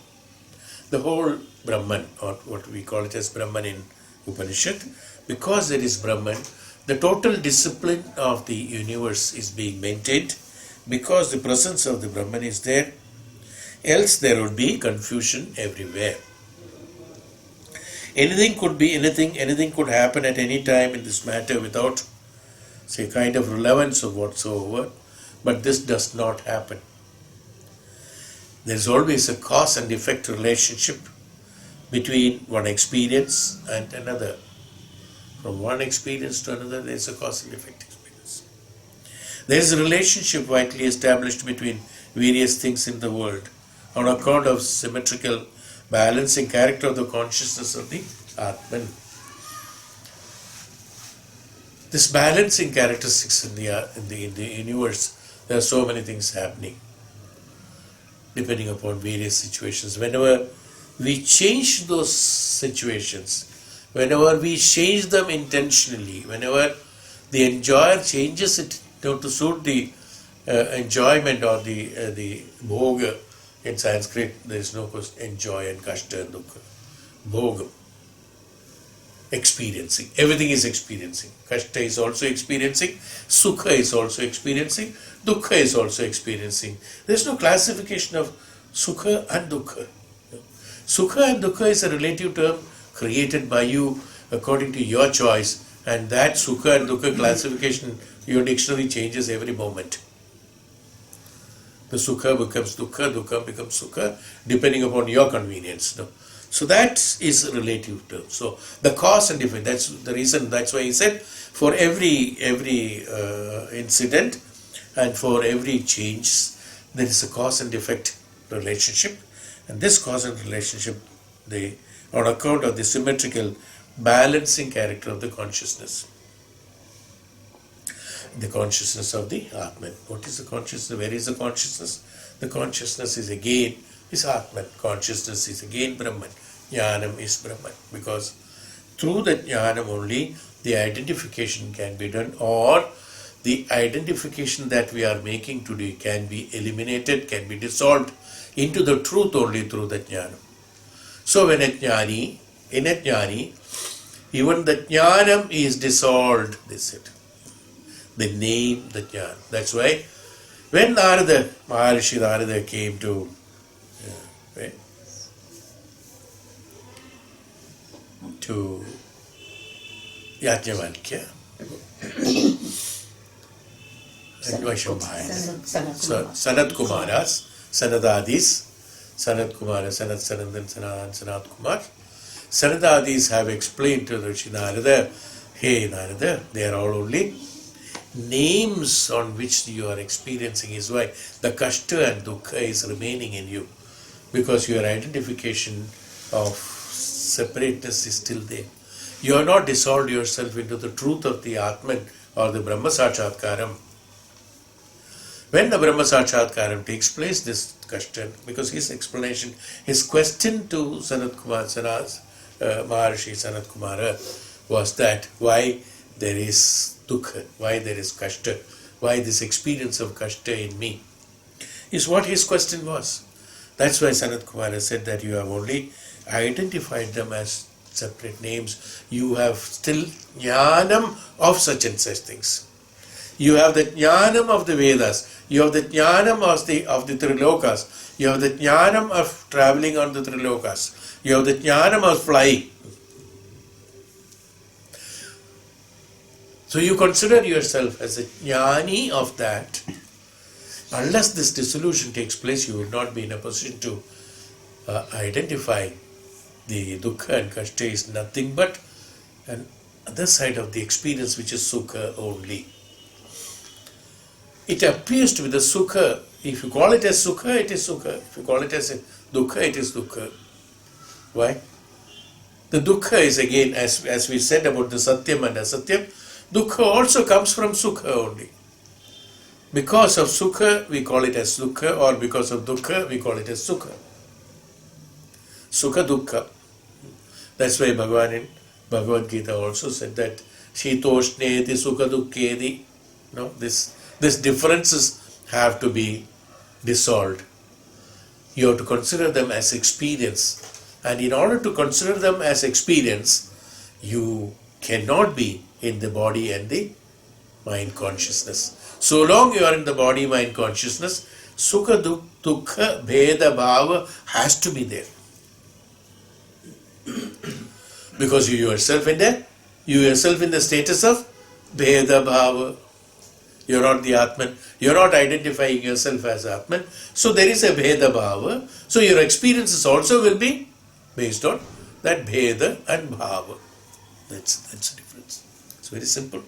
The whole Brahman, or what we call it as Brahman in Upanishad, because there is Brahman, the total discipline of the universe is being maintained because the presence of the Brahman is there. Else there would be confusion everywhere. Anything could be anything, anything could happen at any time in this matter without, say, kind of relevance of whatsoever, but this does not happen. There is always a cause and effect relationship between one experience and another. From one experience to another, there is a cause and effect experience. There is a relationship vitally established between various things in the world on account of symmetrical balancing character of the consciousness of the Atman. This balancing characteristics in the universe, there are so many things happening depending upon various situations. Whenever we change those situations, whenever we change them intentionally, whenever the enjoyer changes it to suit the enjoyment or the bhoga, in Sanskrit there is no question, enjoy and kashta and dukkha. Bhoga, experiencing. Everything is experiencing. Kashta is also experiencing, sukha is also experiencing, dukkha is also experiencing. There is no classification of sukha and dukkha. Sukha and dukkha is a relative term created by you according to your choice, and that sukha and dukkha classification, your dictionary changes every moment. The sukha becomes dukkha, dukkha becomes sukha, depending upon your convenience. No? So that is a relative term. So the cause and effect, that's the reason, that's why he said for every incident and for every change, there is a cause and effect relationship. And this cause and relationship, on account of the symmetrical balancing character of the consciousness. The consciousness of the Atman. What is the consciousness? Where is the consciousness? The consciousness is again Atman. Consciousness is again Brahman. Jnanam is Brahman. Because through the Jnanam only the identification can be done, or the identification that we are making today can be eliminated, can be dissolved into the truth only through the Jnanam. So when in a Jnani, even the Jnanam is dissolved, they said. The name, the Jnana. That's why when Maharishi Narada came to Yajnavalkya and Vaishambhayana. Sanat Kumaras, Sanadadis, Sanat Kumara, Sanat Sanandan, Sanat Kumar. Sanadadis have explained to Rishi Narada, hey Narada, they are all only names on which you are experiencing is why the kashta and dukkha is remaining in you, because your identification of separateness is still there. You have not dissolved yourself into the truth of the Atman or the Brahma Sakshatkaram. When the Brahma Sakshatkaram takes place, this kashta, because his explanation, his question to Maharshi Sanat Kumara was that why there is dukkha, why there is kashta, why this experience of kashta in me, is what his question was. That's why Sanat Kumara said that you have only identified them as separate names. You have still jnanam of such and such things. You have the jnanam of the Vedas. You have the jnanam of the Trilokas. You have the jnanam of traveling on the Trilokas. You have the jnanam of flying. So you consider yourself as a jnani of that. Unless this dissolution takes place, you will not be in a position to identify the dukkha and kashta is nothing but an other side of the experience, which is sukha only. It appears to be the sukha. If you call it as sukha, it is sukha. If you call it as dukkha, it is dukkha. Why? The dukkha is again, as we said about the satyam and asatyam, dukkha also comes from sukha only. Because of sukha, we call it as dukkha, or because of dukkha, we call it as sukha. Sukha dukkha. That's why Bhagavan in Bhagavad Gita also said that Shitoshneti sukha dukkhedi. No, these differences have to be dissolved. You have to consider them as experience. And in order to consider them as experience, you cannot be in the body and the mind consciousness. So long you are in the body mind consciousness, sukha dukkha bheda bhava has to be there. Because you yourself in the status of bheda bhava. You are not the Atman. You are not identifying yourself as Atman. So there is a bheda bhava. So your experiences also will be based on that bheda and bhava. That's the difference. It's very simple.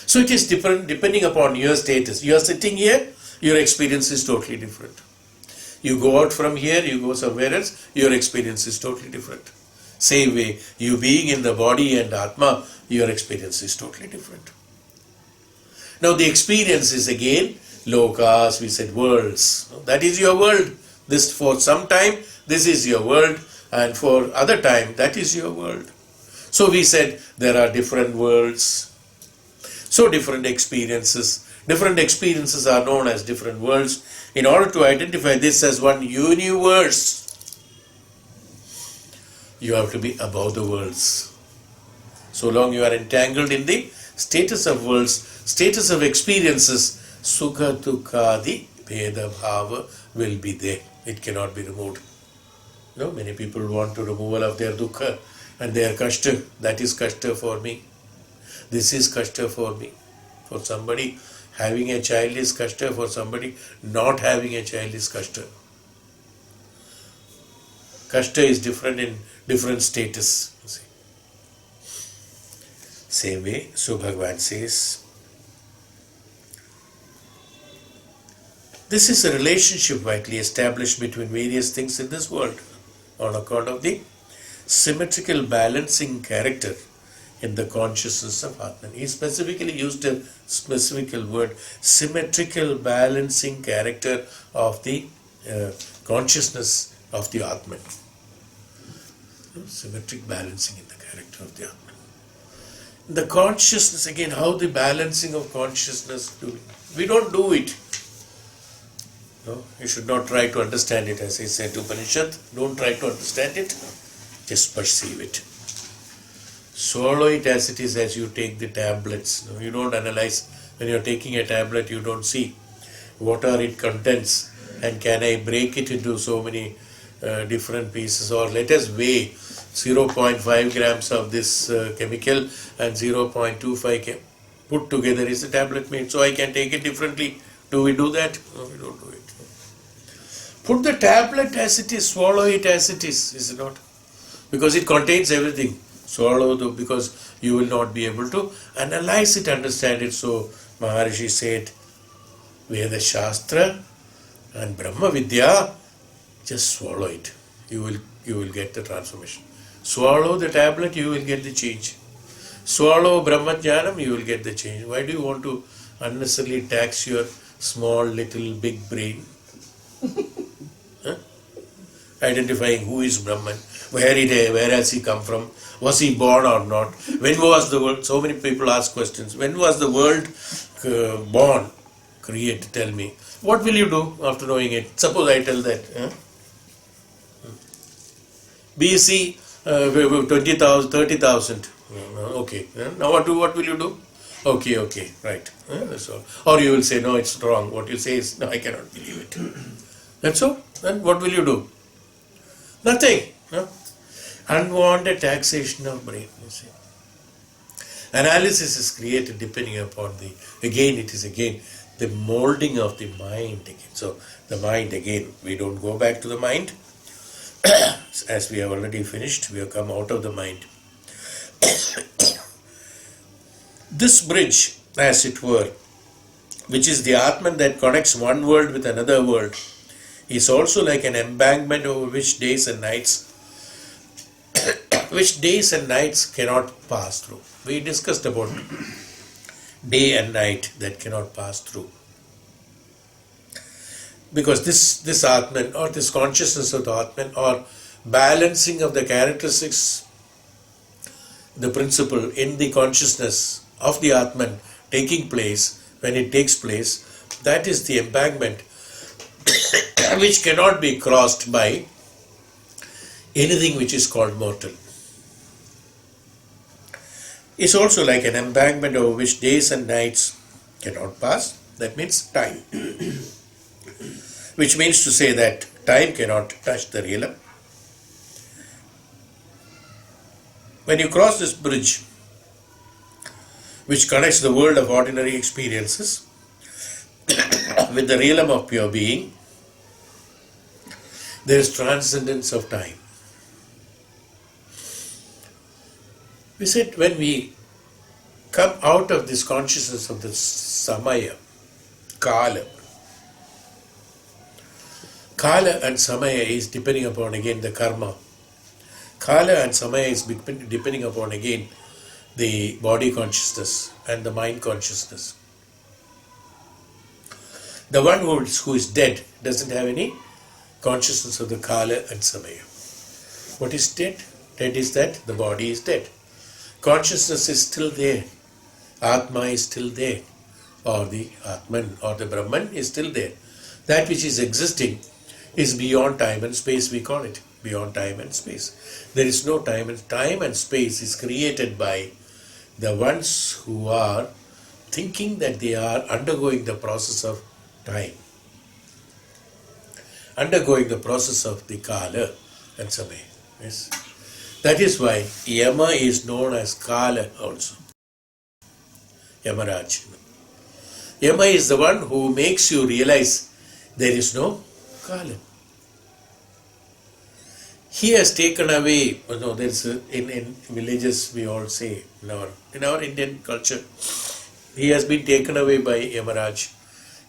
So it is different depending upon your status. You are sitting here, your experience is totally different. You go out from here, you go somewhere else, your experience is totally different. Same way, you being in the body and Atma, your experience is totally different. Now the experience is again lokas, we said worlds. That is your world. This for some time, this is your world, and for other time, that is your world. So we said there are different worlds. So different experiences are known as different worlds. In order to identify this as one universe, you have to be above the worlds. So long you are entangled in the status of worlds, status of experiences, sukha dukkha bheda bhava will be there. It cannot be removed. No, many people want to removal of their dukkha and their kashta. That is kashta for me. This is kashta for me. For somebody, having a child is kashta. For somebody, not having a child is kashta. Kashta is different in different status. Same way, so Bhagavan says, this is a relationship vitally established between various things in this world on account of the symmetrical balancing character in the consciousness of Atman. He specifically used a specific word, symmetrical balancing character of the consciousness of the Atman. Symmetric balancing in the character of the Atman. The consciousness, again, how the balancing of consciousness do it. We don't do it. No, you should not try to understand it. As I said, Upanishad, don't try to understand it, just perceive it. Swallow it as it is as you take the tablets. No, you don't analyze. When you're taking a tablet, you don't see what are its contents and can I break it into so many different pieces, or let us weigh 0.5 grams of this chemical and 0.25 put together is the tablet made, so I can take it differently. Do we do that? No, we don't do it. Put the tablet as it is, swallow it as it is it not? Because it contains everything. Swallow because you will not be able to analyze it, understand it. So Maharishi said, Veda Shastra and Brahma Vidya, just swallow it. You will get the transformation. Swallow the tablet, you will get the change. Swallow Brahma Jnanam, you will get the change. Why do you want to unnecessarily tax your small, little, big brain? Huh? Identifying who is Brahman, where has he come from, was he born or not, when was the world, so many people ask questions, when was the world born, created, tell me. What will you do after knowing it? Suppose I tell that. BC 20,000, 30,000. Okay. Now what will you do? Okay, right. That's all. Or you will say, no, it's wrong. What you say is, no, I cannot believe it. That's all. Then what will you do? Nothing. No? Unwanted taxation of brain. You see. Analysis is created depending upon it is the molding of the mind again. So the mind again, we don't go back to the mind. As we have already finished, we have come out of the mind. This bridge, as it were, which is the Atman that connects one world with another world, is also like an embankment over which days and nights cannot pass through. We discussed about day and night that cannot pass through. Because this Atman, or this consciousness of the Atman, or balancing of the characteristics, the principle in the consciousness of the Atman taking place, when it takes place, that is the embankment which cannot be crossed by anything which is called mortal. It's also like an embankment over which days and nights cannot pass. That means time. Which means to say that time cannot touch the realm. When you cross this bridge, which connects the world of ordinary experiences with the realm of pure being, there is transcendence of time. We said when we come out of this consciousness of the Samaya, Kala and Samaya is depending upon again the karma. Kala and Samaya is depending upon again the body consciousness and the mind consciousness. The one who is dead doesn't have any consciousness of the Kala and Samaya. What is dead? Dead is that the body is dead. Consciousness is still there. Atma is still there. Or the Atman or the Brahman is still there. That which is existing is beyond time and space, we call it. Beyond time and space. There is no time and space is created by the ones who are thinking that they are undergoing the process of time. Undergoing the process of the Kala and Samaya. Yes. That is why Yama is known as Kala also. Yamaraj. Yama is the one who makes you realize there is no Kala. He has taken away, there's in villages we all say, in our Indian culture, he has been taken away by Yamaraj.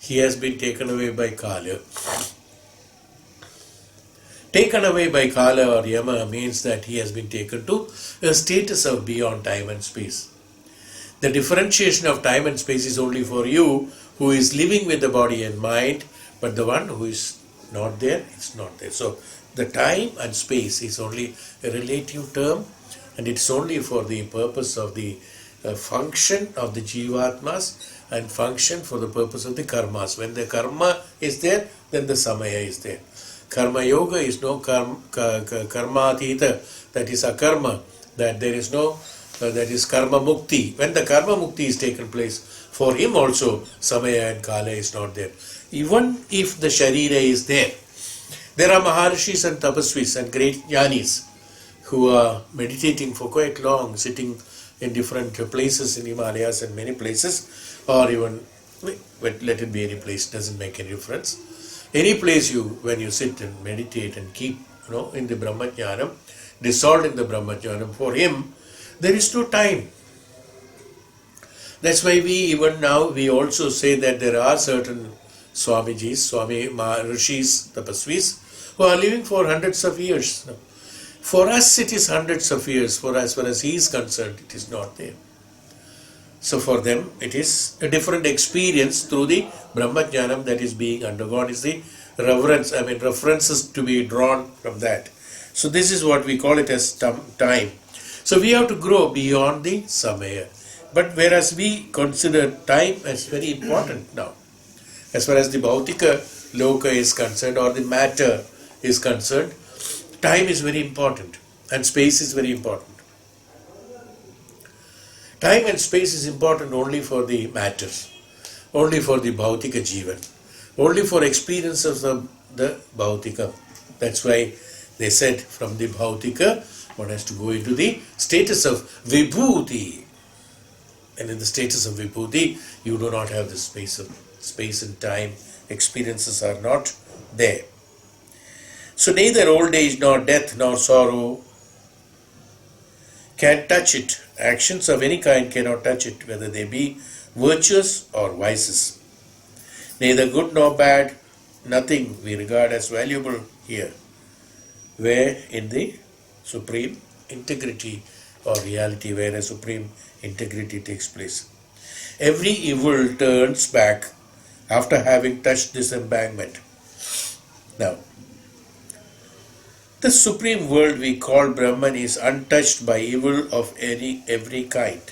He has been taken away by Kala. Taken away by Kala or Yama means that he has been taken to a status of beyond time and space. The differentiation of time and space is only for you who is living with the body and mind, but the one who is not there, it's not there. So the time and space is only a relative term, and it's only for the purpose of the function of the Jivatmas and function for the purpose of the karmas. When the karma is there, then the samaya is there. Karma yoga is no karma-atita, that is akarma, that there is no, that is karma mukti. When the karma mukti is taken place, for him also samaya and kala is not there. Even if the sharira is there, There are Maharishis and Tapasvis and great Jnanis who are meditating for quite long, sitting in different places in Himalayas and many places, or even, let it be any place, doesn't make any difference. Any place when you sit and meditate and keep, in the Brahmajnanam, dissolved in the Brahmajnanam, for him, there is no time. That's why we also say that there are certain Swamijis, Swami Rishis, Tapasvis, who are living for hundreds of years. For us it is hundreds of years, for as far as he is concerned, it is not there. So for them it is a different experience through the Brahmajnanam that is being undergone, is the references to be drawn from that. So this is what we call it as time. So we have to grow beyond the Samaya. But whereas we consider time as very important now, as far as the Bhautika Loka is concerned or the matter is concerned, time is very important and space is very important. Time and space is important only for the matters, only for the Bhautika Jivan, only for experiences of the Bhautika. That's why they said from the Bhautika, one has to go into the status of Vibhuti. And in the status of Vibhuti, you do not have the space and time. Experiences are not there. So neither old age nor death nor sorrow can touch it. Actions of any kind cannot touch it, whether they be virtuous or vices. Neither good nor bad, nothing we regard as valuable here, where in the supreme integrity or reality, where a supreme integrity takes place. Every evil turns back after having touched this embankment. Now, the supreme world we call Brahman is untouched by evil of every kind.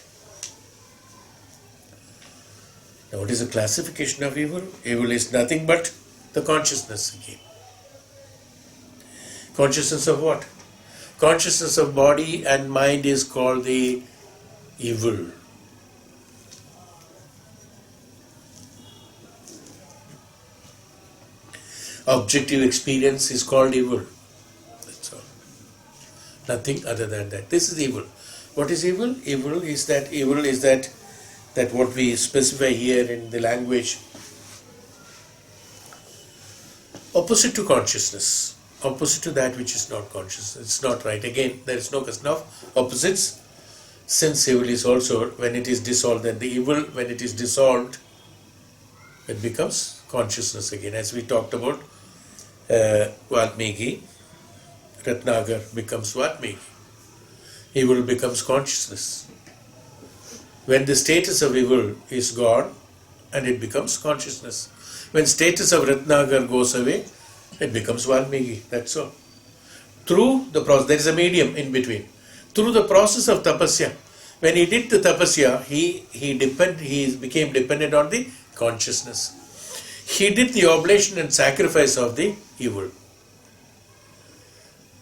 Now, what is the classification of evil? Evil is nothing but the consciousness again. Consciousness of what? Consciousness of body and mind is called the evil. Objective experience is called evil. That's all. Nothing other than that. This is evil. What is evil? Evil is that what we specify here in the language, opposite to consciousness, opposite to that which is not conscious. It's not right. Again, there is no question of opposites. Since evil is also, when it is dissolved, then the evil, when it is dissolved, it becomes consciousness again. As we talked about, Vatmiki, Ratnagar becomes Vatmiki. Evil becomes consciousness. When the status of evil is gone, and it becomes consciousness. When status of Ratnagar goes away, it becomes Valmiki. That's all. Through the process, there is a medium in between. Through the process of tapasya, when he did the tapasya, he became dependent on the consciousness. He did the oblation and sacrifice of the evil.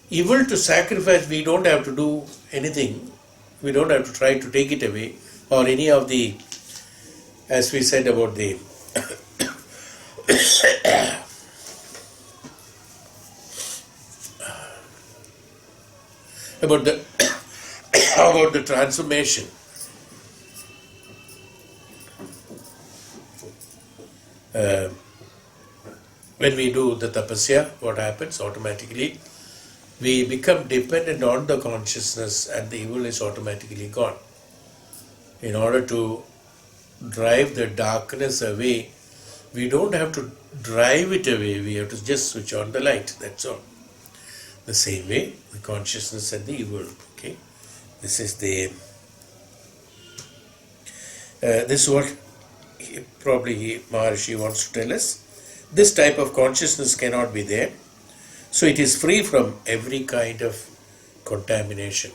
Evil to sacrifice, we don't have to do anything. We don't have to try to take it away, or any of the, as we said about the about the transformation. When we do the tapasya, what happens? Automatically, we become dependent on the consciousness and the evil is automatically gone. In order to drive the darkness away, we don't have to drive it away, we have to just switch on the light, that's all. The same way, the consciousness and the evil. Okay, this is what Maharishi wants to tell us. This type of consciousness cannot be there, so it is free from every kind of contamination.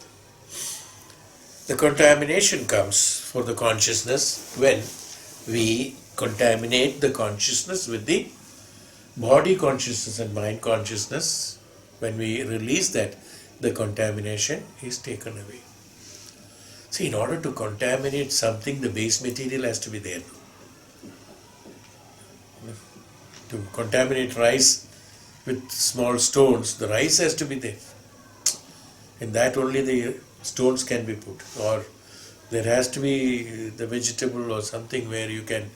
The contamination comes for the consciousness when we contaminate the consciousness with the body consciousness and mind consciousness. When we release that, the contamination is taken away. See, in order to contaminate something, the base material has to be there. To contaminate rice, with small stones, the rice has to be there. In that only the stones can be put, or there has to be the vegetable or something where you can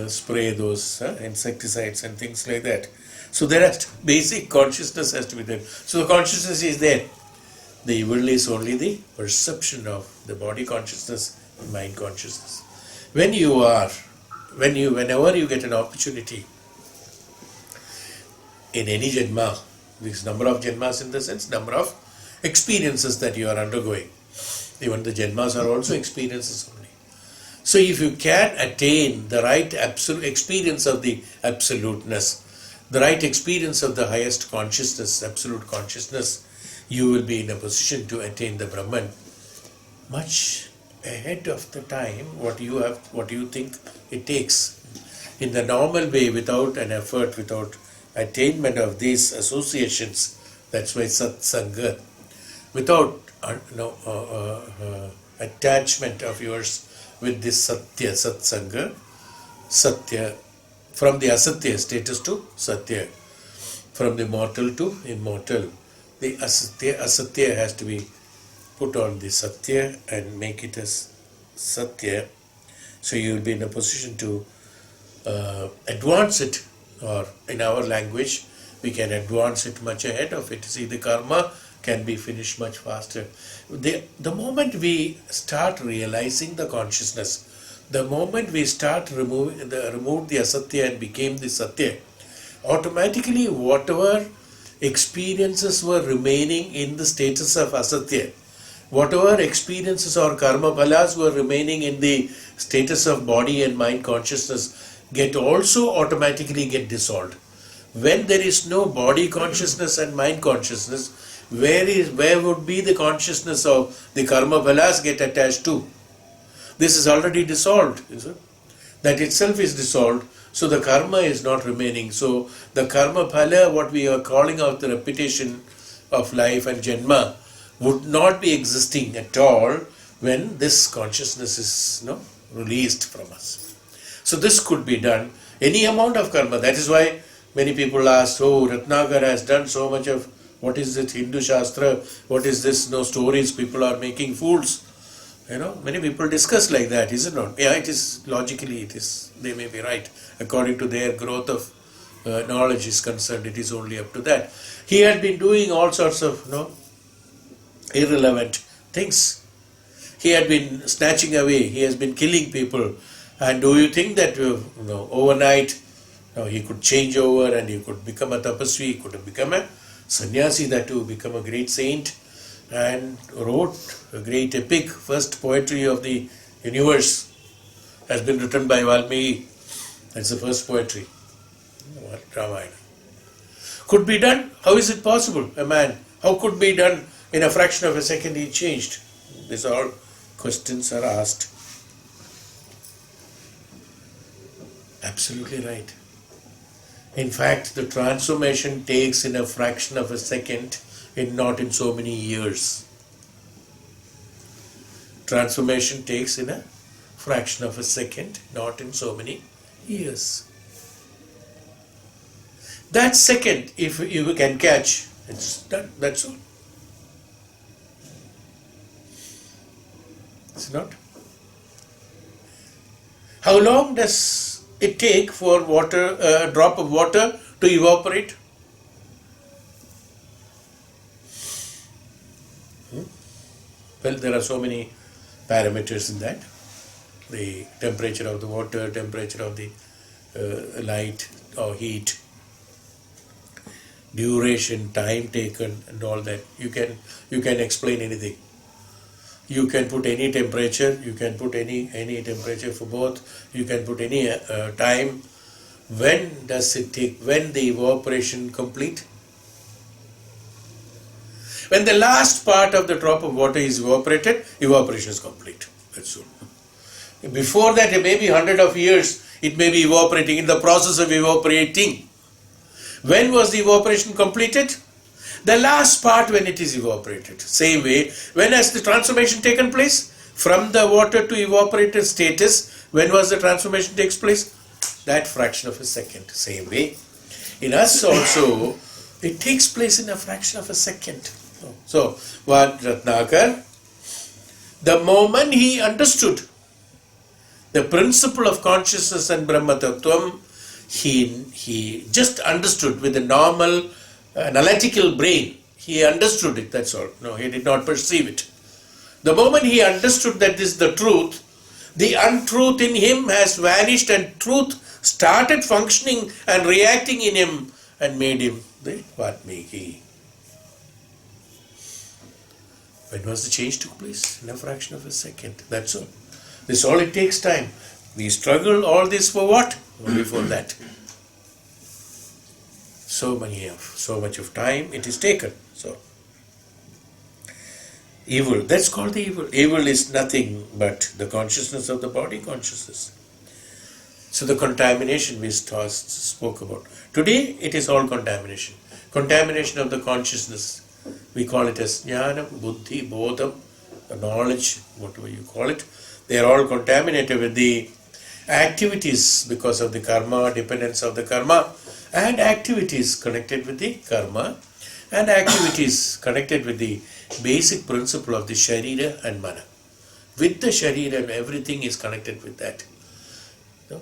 spray those insecticides and things like that. So there has to, basic consciousness has to be there. So the consciousness is there. The evil is only the perception of the body consciousness and mind consciousness. Whenever you get an opportunity in any janma, this number of janmas in the sense, number of experiences that you are undergoing. Even the janmas are also experiences only. So if you can attain the right absolute experience of the absoluteness, the right experience of the highest consciousness, absolute consciousness, you will be in a position to attain the Brahman much ahead of the time what you think it takes. In the normal way, without an effort, without attainment of these associations, that's why satsanga, without attachment of yours with this satya, satsanga, satya, from the asatya status to satya, from the mortal to immortal. The asatya has to be put on the satya and make it as satya. So you will be in a position to advance it, or in our language, we can advance it much ahead of it. See, the karma can be finished much faster. The moment we start realizing the consciousness, the moment we start remove the asatya and became the satya, automatically whatever experiences were remaining in the status of asatya, whatever experiences or karma phalas were remaining in the status of body and mind consciousness automatically get dissolved. When there is no body consciousness and mind consciousness, where would be the consciousness of the karma phalas get attached to? This is already dissolved. That itself is dissolved, so the karma is not remaining. So the karma phala, what we are calling out the repetition of life and janma, would not be existing at all when this consciousness is released from us. So this could be done, any amount of karma. That is why many people ask, oh, Ratnakar has done so much of, what is it, Hindu Shastra, what is this, stories, people are making fools. Many people discuss like that, is it not? Yeah, it is, logically it is, they may be right. According to their growth of knowledge is concerned, it is only up to that. He had been doing all sorts of, irrelevant things. He had been snatching away, he has been killing people. And do you think that overnight he could change over and he could become a tapasvi, he could have become a sannyasi, that too, become a great saint, and wrote a great epic, first poetry of the universe has been written by Valmiki. That's the first poetry, Ramayana. Could be done? How is it possible? A man, how could be done in a fraction of a second he changed? These all questions are asked. Absolutely right. In fact, the transformation takes in a fraction of a second, not in so many years. Transformation takes in a fraction of a second, not in so many years. That second, if you can catch, it's done. That's all. It's not. How long does it take for a drop of water to evaporate? Well, there are so many parameters in that. The temperature of the water, temperature of the light or heat, duration, time taken, and all that. You can explain anything. You can put any temperature, you can put any temperature for both, you can put any time. When does it take? When the evaporation complete? When the last part of the drop of water is evaporated, evaporation is complete. That's all. Before that, it may be 100 of years, it may be evaporating, in the process of evaporating. When was the evaporation completed? The last part when it is evaporated. Same way, when has the transformation taken place? From the water to evaporated status, when was the transformation takes place? That fraction of a second. Same way, In us also, it takes place in a fraction of a second. So, what Ratnakar, the moment he understood the principle of consciousness and Brahma Tattvam, he just understood with a normal analytical brain. He understood it, that's all. No, he did not perceive it. The moment he understood that this is the truth, the untruth in him has vanished and truth started functioning and reacting in him and made him the Vatmiki. When was the change took place? In a fraction of a second. That's all. This all it takes time. We struggle all this for what? Only for that. So much of time it is taken. So evil, that's called the evil. Evil is nothing but the consciousness of the body consciousness. So the contamination we spoke about. Today it is all contamination. Contamination of the consciousness. We call it as jnana, buddhi, bodham, knowledge, whatever you call it. They are all contaminated with the activities because of the karma, dependence of the karma, and activities connected with the karma, and activities connected with the basic principle of the sharira and mana. With the sharira, everything is connected with that. No?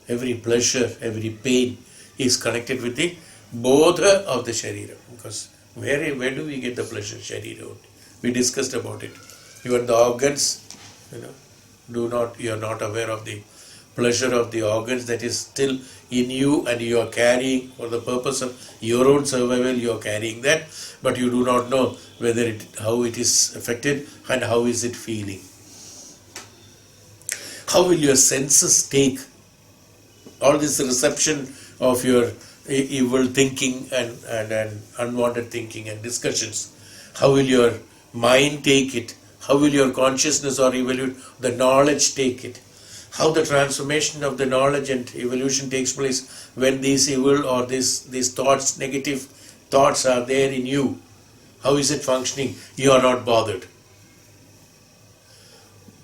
Every pleasure, every pain is connected with the bodha of the sharira. Because where do we get the pleasure? Sharira only. We discussed about it. Even the organs, you are not aware of the pleasure of the organs that is still in you and you are carrying for the purpose of your own survival, you are carrying that, but you do not know how it is affected and how is it feeling. How will your senses take all this reception of your evil thinking and unwanted thinking and discussions? How will your mind take it? How will your consciousness or the knowledge take it? How the transformation of the knowledge and evolution takes place when these evil or these thoughts, negative thoughts are there in you. How is it functioning? You are not bothered.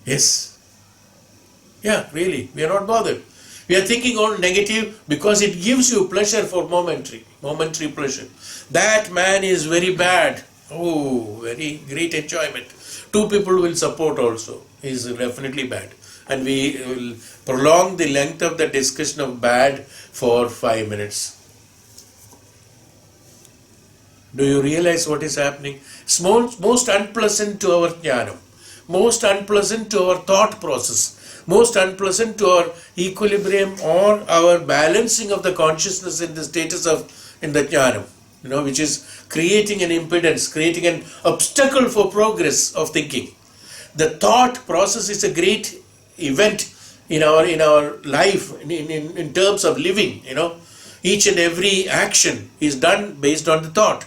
Yes. Yeah, really, we are not bothered. We are thinking all negative because it gives you pleasure for momentary pleasure. That man is very bad. Oh, very great enjoyment. Two people will support also. He is definitely bad. And we will prolong the length of the discussion of bad for 5 minutes. Do you realize what is happening? It's most unpleasant to our jnanam, most unpleasant to our thought process, most unpleasant to our equilibrium or our balancing of the consciousness in the status in the jnanam, which is creating an impedance, creating an obstacle for progress of thinking. The thought process is a great event in our life in terms of living. Each and every action is done based on the thought.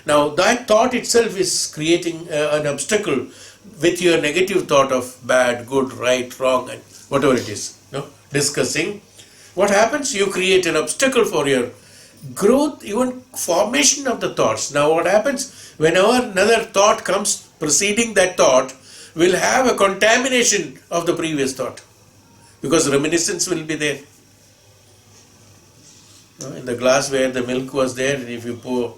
Now that thought itself is creating an obstacle with your negative thought of bad, good, right, wrong, and whatever it is. Discussing. What happens? You create an obstacle for your growth, even formation of the thoughts. Now what happens? Whenever another thought comes preceding that thought, will have a contamination of the previous thought, because reminiscence will be there. In the glass where the milk was there, and if you pour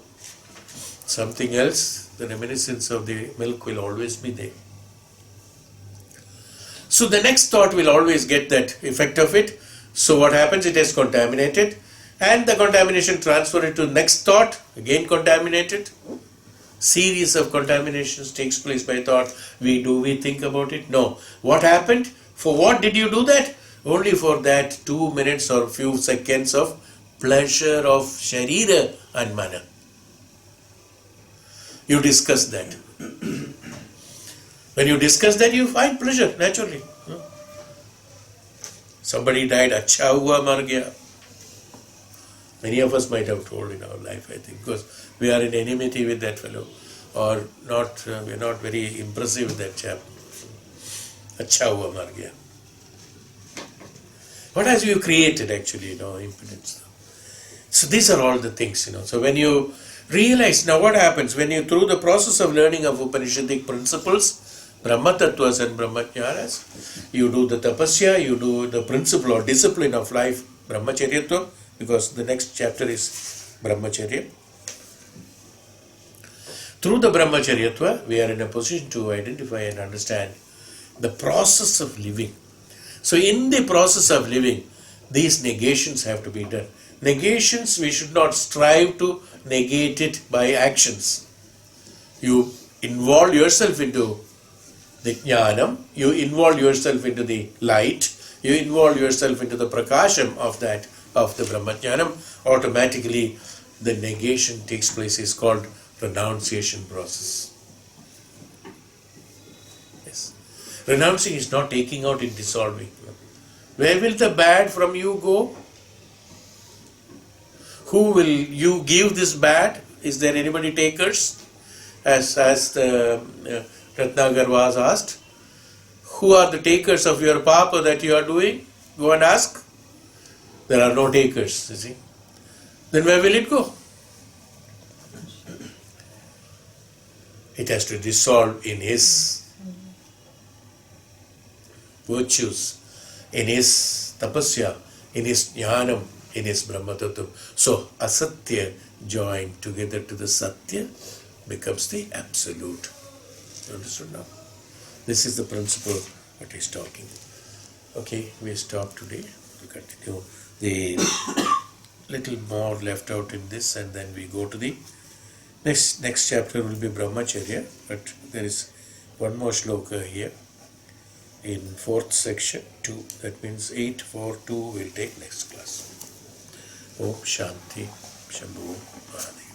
something else, the reminiscence of the milk will always be there. So the next thought will always get that effect of it. So what happens? It is contaminated, and the contamination transferred to next thought, again contaminated. Series of contaminations takes place by thought. We think about it? No. What happened? For what did you do that? Only for that 2 minutes or few seconds of pleasure of sharira and mana. You discuss that. When you discuss that, you find pleasure naturally. Somebody died, acha hua mar gaya. Many of us might have told in our life, I think, because we are in enmity with that fellow, or not. We are not very impressive with that chap. Acha hua mar gaya. What has you created actually, impotence? So these are all the things, So when you realize, now what happens when you, through the process of learning of Upanishadic principles, Brahma Tattvas and Brahma Jnanas, you do the tapasya, you do the principle or discipline of life, Brahmacharyatva, because the next chapter is Brahmacharya. Through the Brahmacharyatva, we are in a position to identify and understand the process of living. So in the process of living, these negations have to be done. Negations, we should not strive to negate it by actions. You involve yourself into the jnanam, you involve yourself into the light, you involve yourself into the prakasham of that, of the Brahmajnanam, automatically the negation takes place. Is called renunciation process. Yes. Renouncing is not taking out and dissolving. Where will the bad from you go? Who will you give this bad? Is there anybody takers? As the Ratnagar was asked, who are the takers of your papa that you are doing? Go and ask. There are no takers, you see. Then where will it go? It has to dissolve in his virtues, in his tapasya, in his jnanam, in his brahmatattva. So asatya joined together to the satya becomes the absolute. You understood now? This is the principle that he's talking. Okay, we stop today. We'll continue the little more left out in this, and then we go to the next chapter will be Brahmacharya, but there is one more shloka here in 4th section 2. That means 8.4.2 we'll take next class. Om Shanti Shambhu Mahadi.